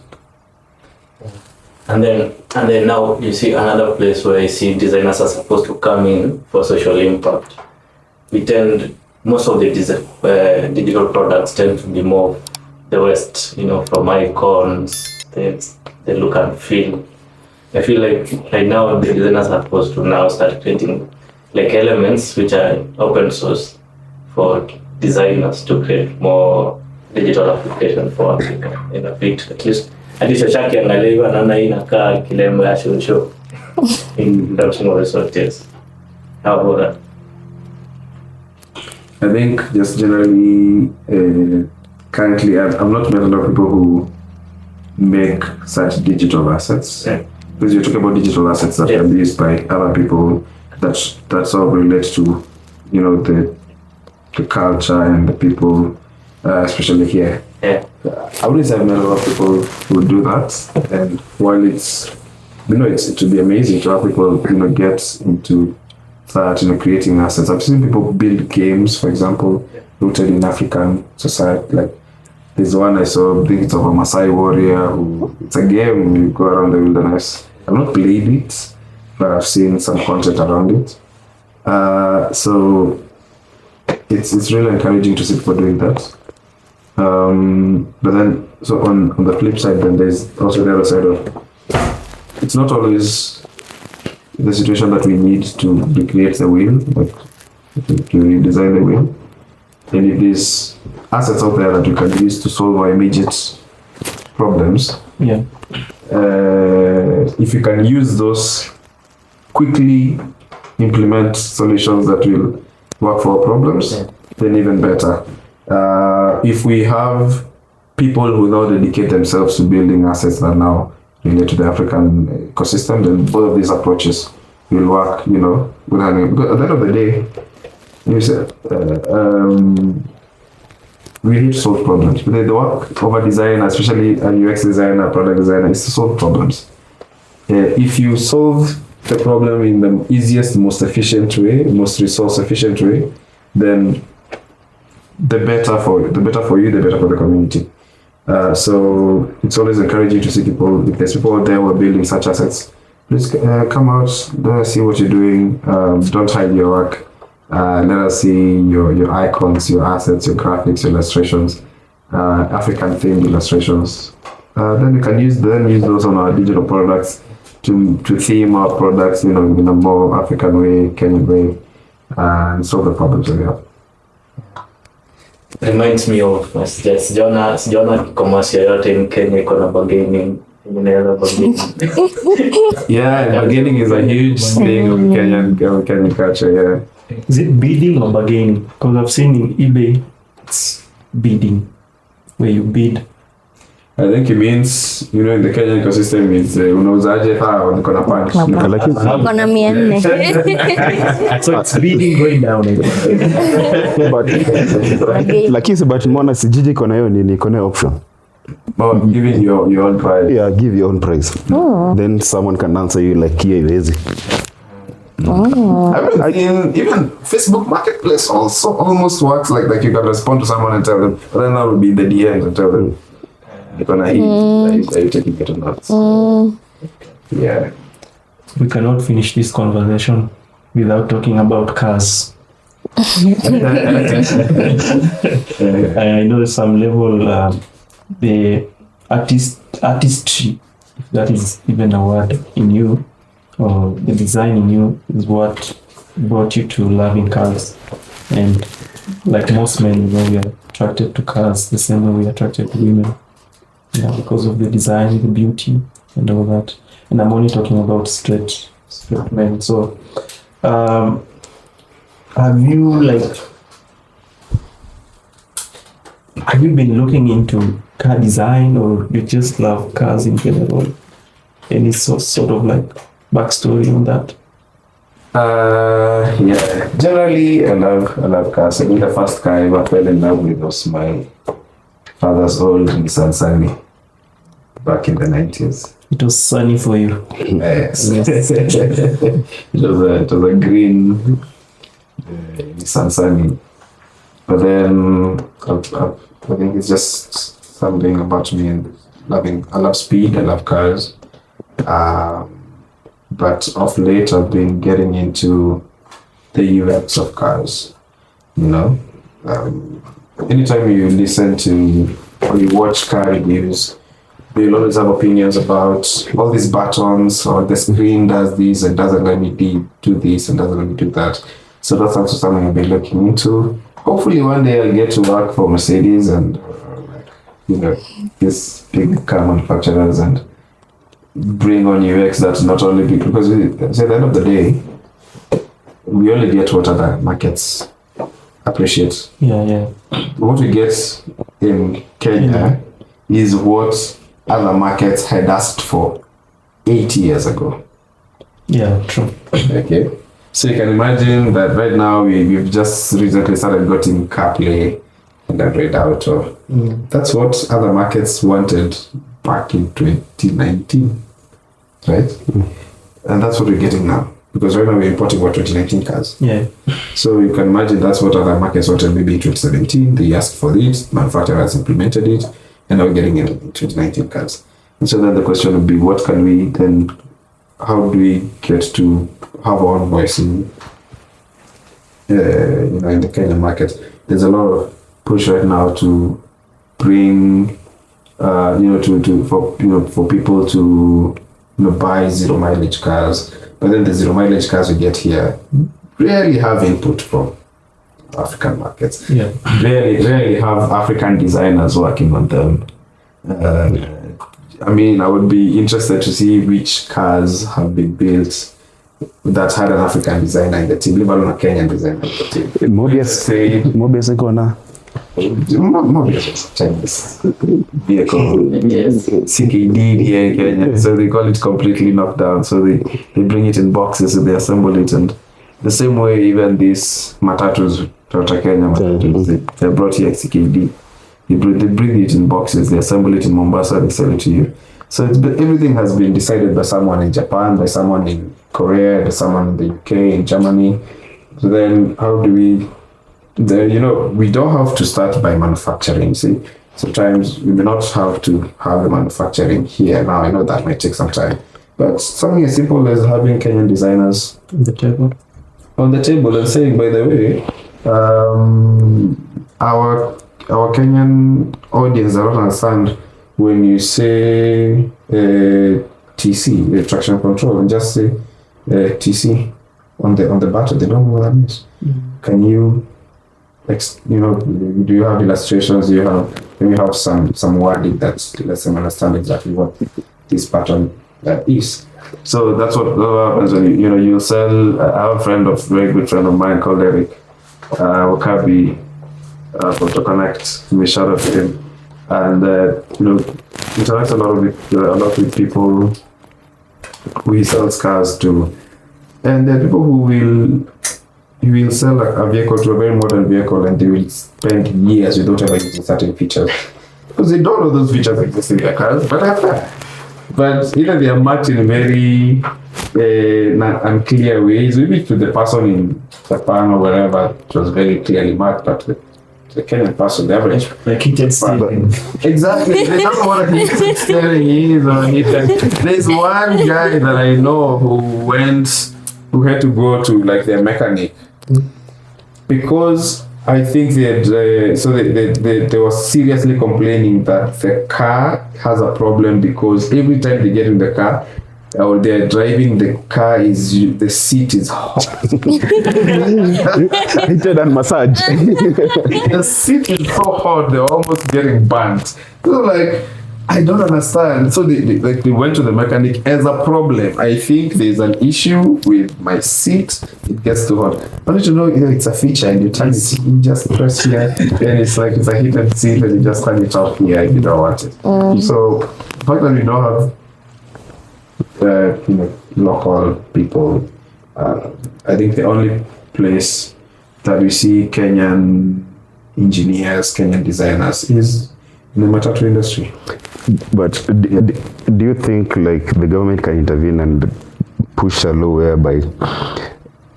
And then now you see another place where I see designers are supposed to come in for social impact. Most of the digital products tend to be more the West, from icons, the look and feel. I feel like right now the designers are supposed to now start creating like elements which are open source for designers to create more digital application for Africa in a bit, at least shaki angalia naona hii inakaa kilembo ya show in production of resources. How about that? I think just generally, currently, I've not met a lot of people who make such digital assets. Yeah. Because you're talking about digital assets that are used by other people that sort of relate to, the culture and the people, especially here. Yeah. I wouldn't say I've met a lot of people who do that. And while it would be amazing to have people, get into that, creating assets. I've seen people build games, for example, rooted in African society. Like there's one I saw, I think it's of a Maasai warrior it's a game, you go around the wilderness. I've not played it, but I've seen some content around it. So it's really encouraging to see people doing that. But then, so on the flip side, then there's also the other side of, it's not always the situation that we need to recreate the wheel, like to redesign the wheel. And if there's assets out there that you can use to solve our immediate problems, if you can use those, quickly implement solutions that will work for our problems, then even better. If we have people who now dedicate themselves to building assets that now relate to the African ecosystem, then both of these approaches will work, because at the end of the day, we need to solve problems. But the work of a designer, especially a UX designer, product designer, is to solve problems. If you solve the problem in the easiest, most efficient way, most resource efficient way, then the better for you, the better for the community. So it's always encouraging to see people, if there's people out there who are building such assets, please come out, let us see what you're doing. Don't hide your work. Let us see your icons, your assets, your graphics, your illustrations, African themed illustrations. Then we can use those on our digital products to theme our products, in a more African way, Kenyan way, and solve the problems that we have. Reminds me of sijaona commercial yote in Kenya iko na bargaining. Yeah, bargaining is a huge thing of Kenyan culture. Yeah. Is it bidding or bargaining? Because I've seen in eBay, it's bidding, where you bid. I think it means, in the Kenyan ecosystem, it's unauzaje thaa niko na punch. Kona 400. So it's bidding going down. Lakini but mbona sijiji kona hiyo nini, kona option. But giving your own price. Yeah, give your own price. Oh. Then someone can answer you like here easy. Oh. Even Facebook Marketplace also almost works like you can respond to someone and tell them, but then that would be the DM and tell them. Nikona hii, are you taking it or not? Yeah. We cannot finish this conversation without talking about cars. I know some level the artistry, if that is even a word in you, or the design in you is what brought you to loving cars. And like most men, we are attracted to cars the same way we are attracted to women. Yeah, because of the design, the beauty, and all that. And I'm only talking about straight men. So, have you been looking into car design, or you just love cars in general? Any sort of like backstory on that? Yeah. Generally, I love cars. I think the first car I ever fell in love with was my father's old Nissan Sunny back in the 90s. It was sunny for you. Yes. It was a green Nissan Sunny. But then I think it's just something about me and I love speed, I love cars. But of late I've been getting into the UX of cars. Anytime you listen to or you watch car reviews, they'll always have opinions about all these buttons, or the screen does this and doesn't let me do this and doesn't let me do that. So that's also something I've been looking into. Hopefully one day I'll get to work for Mercedes and these big car manufacturers and bring on UX that's not only big, because at the end of the day, we only get what other markets appreciate. Yeah. What we get in Kenya is what other markets had asked for 8 years ago. Yeah, true. Okay. So you can imagine that right now we've just recently started getting CarPlay and Android Auto. That's what other markets wanted back in 2019, right? And that's what we're getting now, because right now we're importing 2019 cars. Yeah. So you can imagine that's what other markets wanted maybe in 2017. They asked for it, manufacturers implemented it, and now we're getting it in 2019 cars. And so then the question would be, how do we get to have our own voice in the Kenyan market? There's a lot of push right now to bring, for people to buy zero mileage cars. But then the zero mileage cars we get here rarely have input from African markets. Yeah. Rarely have African designers working on them. I would be interested to see which cars have been built that had an African designer in the team, even a Kenyan designer in the team. Mobius iko na Mobius is Chinese vehicle. Yes. CKD here in Kenya. So they call it completely knocked down. So they bring it in boxes and they assemble it. And the same way, even these matatus, Toyota Kenya matatus, they're brought here at CKD. They bring it in boxes, they assemble it in Mombasa, they sell it to you. So everything has been decided by someone in Japan, by someone in Korea, by someone in the UK, in Germany. So then how do we don't have to start by manufacturing. See, sometimes we may not have to have the manufacturing here now. I know that might take some time. But something as simple as having Kenyan designers On the table and saying, by the way, our Kenyan audience does not understand when you say TC, the traction control, and just say TC on the button. They don't know what that means. Can you, do you have illustrations? Do you have some wording that lets them understand exactly what this pattern is? So that's what happens when you sell. I have a very good friend of mine called Eric Wakabi. To connect, we shout out to him, and interact a lot with people who he sells cars to, and there are people who will sell a vehicle to a very modern vehicle, and they will spend years without ever using certain features because they don't know those features exist in their cars, but they're there. But either they are marked in very unclear ways, maybe to the person in Japan or wherever it was very clearly marked, but the Kenyan person, the average. Like heated steering. Exactly. They don't know what a heated steering is or heated. There's one guy that I know who had to go to like their mechanic because I think they were seriously complaining that the car has a problem because every time they get in the car or they're driving, the seat is hot. Heated and massage. The seat is so hot, they're almost getting burnt. So like, I don't understand. So they went to the mechanic as a problem. I think there's an issue with my seat. It gets too hot. I want you to know, it's a feature and you turn it, you just press here, and it's like it's a heated seat and you just turn it off here if you don't want it. So the fact that we don't have local people, I think the only place that we see Kenyan engineers, Kenyan designers is in the matatu industry. But do you think like the government can intervene and push a law whereby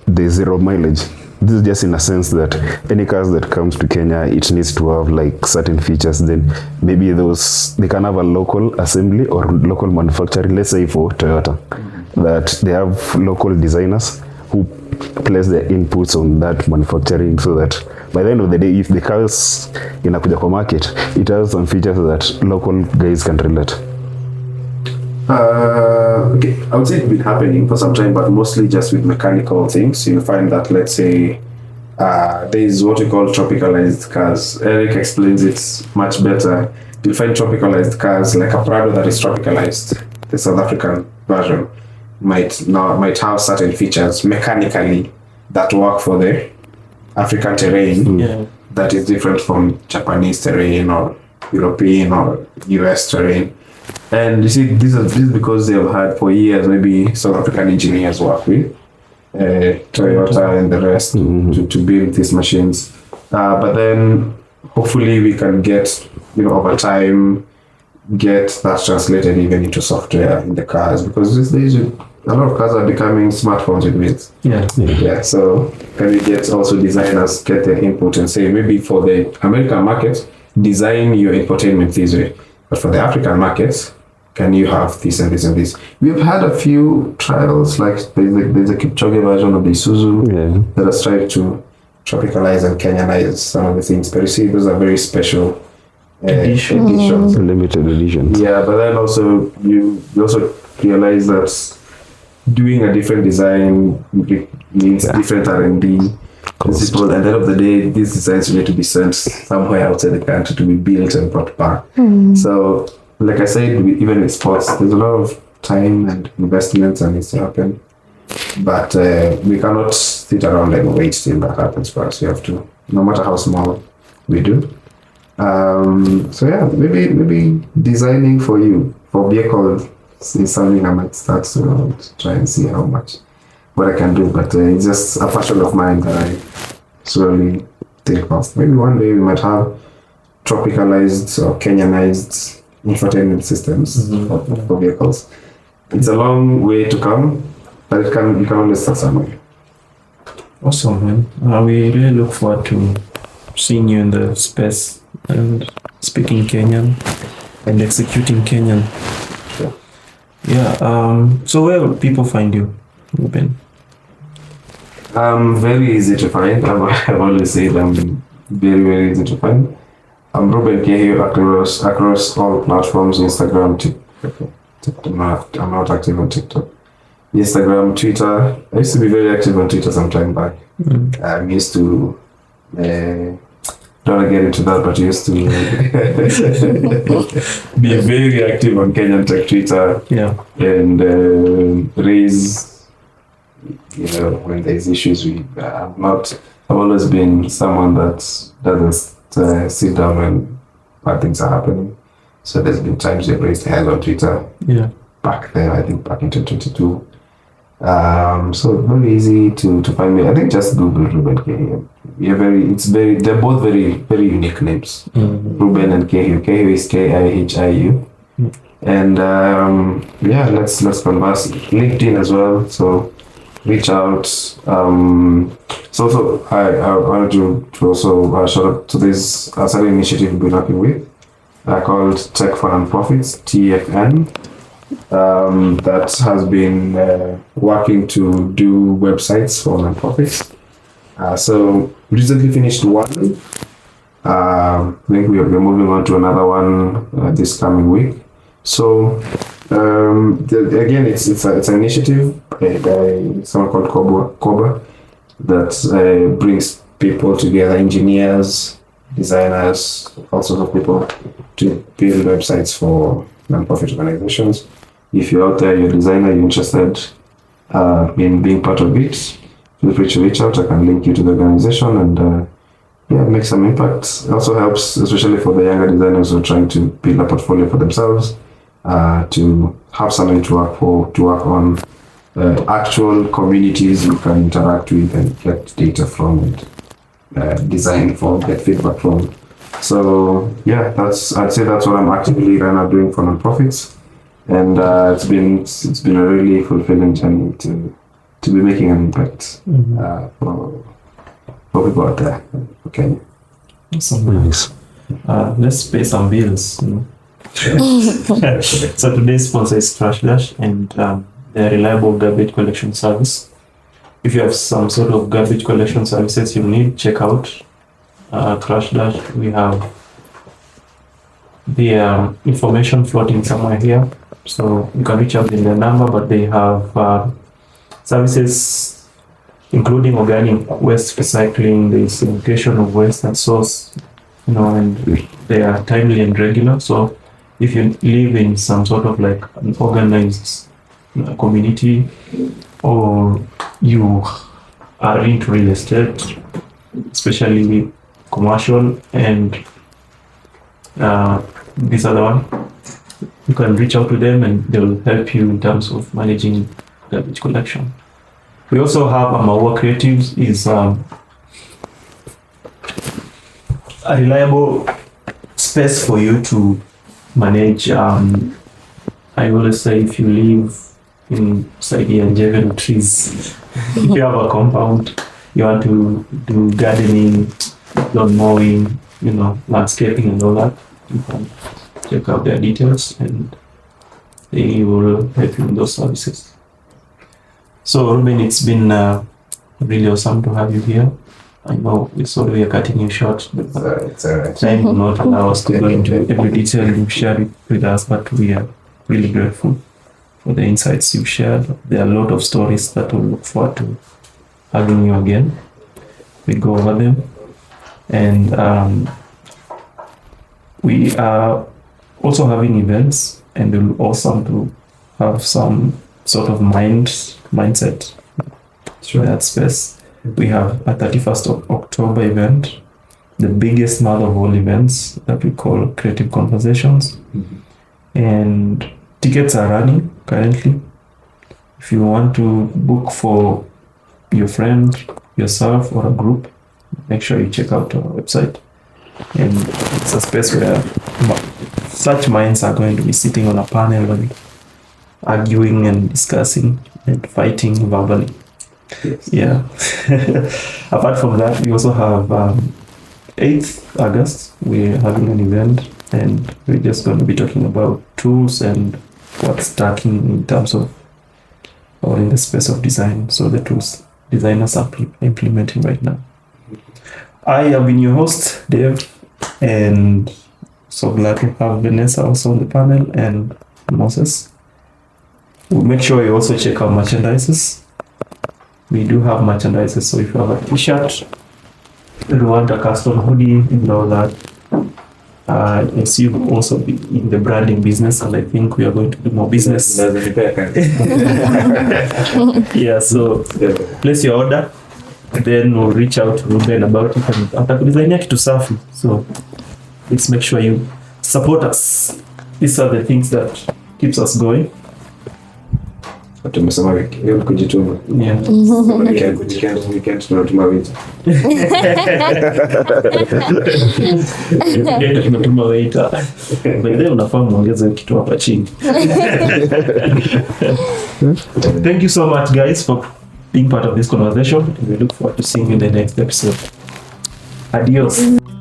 the zero mileage? This is just in a sense that any cars that comes to Kenya, it needs to have like certain features. Then maybe they can have a local assembly or local manufacturing. Let's say for Toyota, that they have local designers who place their inputs on that manufacturing, so that by the end of the day, if the cars inakuja kwa market, it has some features that local guys can relate. Okay, I would say it's been happening for some time, but mostly just with mechanical things. You'll find that, let's say, there is what we call tropicalized cars. Eric explains it much better. You'll find tropicalized cars like a Prado that is tropicalized. The South African version might have certain features mechanically that work for the African terrain that is different from Japanese terrain or European or US terrain. And you see, this is because they have had for years maybe South African engineers work with Toyota and the rest to build these machines. But then hopefully we can get, over time, get that translated even into software in the cars, because these days a lot of cars are becoming smartphones with wheels. Yeah. So can we get also designers get their input and say maybe for the American market, design your infotainment this way, but for the African markets, can you have this and this and this? We've had a few trials, like there's a Kipchoge version of the Isuzu that has tried to tropicalize and Kenyanize some of the things, but you see those are very special editions. Limited editions. Yeah, but then also you also realize that doing a different design means different R&D principles. At the end of the day, these designs need to be sent somewhere outside the country to be built and brought back. So, like I said, even in sports, there's a lot of time and investments that needs to happen. But we cannot sit around and wait till that happens for us. We have to, no matter how small we do. So yeah, maybe designing for vehicles is something I might start to try and see what I can do. But it's just a passion of mine that I slowly think of. Maybe one day we might have tropicalized or Kenyanized infotainment systems for vehicles. It's a long way to come, but you can always start somewhere. Awesome, man. We really look forward to seeing you in the space and speaking Kenyan and executing Kenyan. Sure. Yeah. So where will people find you, Reuben? Very easy to find. I've always said I'm very, very easy to find. I'm Reuben Kehiu across all platforms, Instagram, TikTok. I'm not active on TikTok. Instagram, Twitter. I used to be very active on Twitter some time back. I used to, don't want to get into that, but I used to be very active on Kenyan Tech Twitter. Yeah. And raise, when there's issues, I've always been someone that doesn't sit down when bad things are happening. So there's been times we've raised hell on Twitter. Yeah. Back then, I think back in 2022. So very easy to find me. I think just Google Reuben Kehiu. They're both very, very unique names. Reuben and Kehiu. Kehiu is Kihiu. And let's converse. LinkedIn as well. So reach out. So I wanted to also shout out to this certain initiative we've been working with called Tech for Nonprofits, TFN, that has been working to do websites for nonprofits. So recently finished one. I think we're moving on to another one this coming week. So again, it's an initiative by someone called Koba that brings people together, engineers, designers, all sorts of people to build websites for nonprofit organizations. If you're out there, you're a designer, you're interested in being part of it, feel free to reach out. I can link you to the organization and make some impact. It also helps, especially for the younger designers who are trying to build a portfolio for themselves, to have something to work on, actual communities you can interact with and get data from and design from, get feedback from. So I'd say that's what I'm actively right now doing for nonprofits, and it's been a really fulfilling journey to be making an impact for people out there. Okay. Awesome. Nice. Let's pay some bills. So today's sponsor is Trash Dash, and they're a reliable garbage collection service. If you have some sort of garbage collection services you need, check out Trash Dash. We have the information floating somewhere here, so you can reach out in their number, but they have services including organic waste recycling, the segregation of waste and source, and they are timely and regular. So if you live in some sort of like an organized community, or you are into real estate, especially commercial, and this other one, you can reach out to them and they will help you in terms of managing garbage collection. We also have our Creatives is a reliable space for you to manage. I always say, if you live inside the Anjeven trees, if you have a compound, you want to do gardening, lawn mowing, landscaping and all that, you can check out their details and they will help you in those services. So Reuben, it's been really awesome to have you here. I know we are cutting you short, but it's all right. Time will not allow us to go into every detail you've shared with us, but we are really grateful for the insights you've shared. There are a lot of stories that we'll look forward to having you again. We go over them, and we are also having events, and it will be awesome to have some sort of mindset through that space. We have a 31st of October event, the biggest month of all events that we call Creative Konversations. And tickets are running currently. If you want to book for your friend, yourself, or a group, make sure you check out our website. And it's a space where such minds are going to be sitting on a panel and arguing and discussing and fighting verbally. Yes. Yeah. Apart from that, we also have 8th August, we're having an event, and we're just going to be talking about tools and what's stacking in terms of, or in the space of design. So the tools designers are implementing right now. I have been your host, Dave, and so glad to have Vanessa also on the panel, and Moses. Make sure you also check our merchandises. We do have merchandises, so if you have a t-shirt, you want a custom hoodie and all that, I see you also be in the branding business, and I think we are going to do more business. Yeah, so place your order, then we'll reach out to Reuben about it, and atakudesignia kitu safi. So let's make sure you support us. These are the things that keeps us going. Tumesema kujituma. Yeah. Weekend tunatuma vitu. Tunatuma waiter. Baadaye unafaa muongeze kitu hapa chini. Thank you so much guys for being part of this conversation. We look forward to seeing you in the next episode. Adios.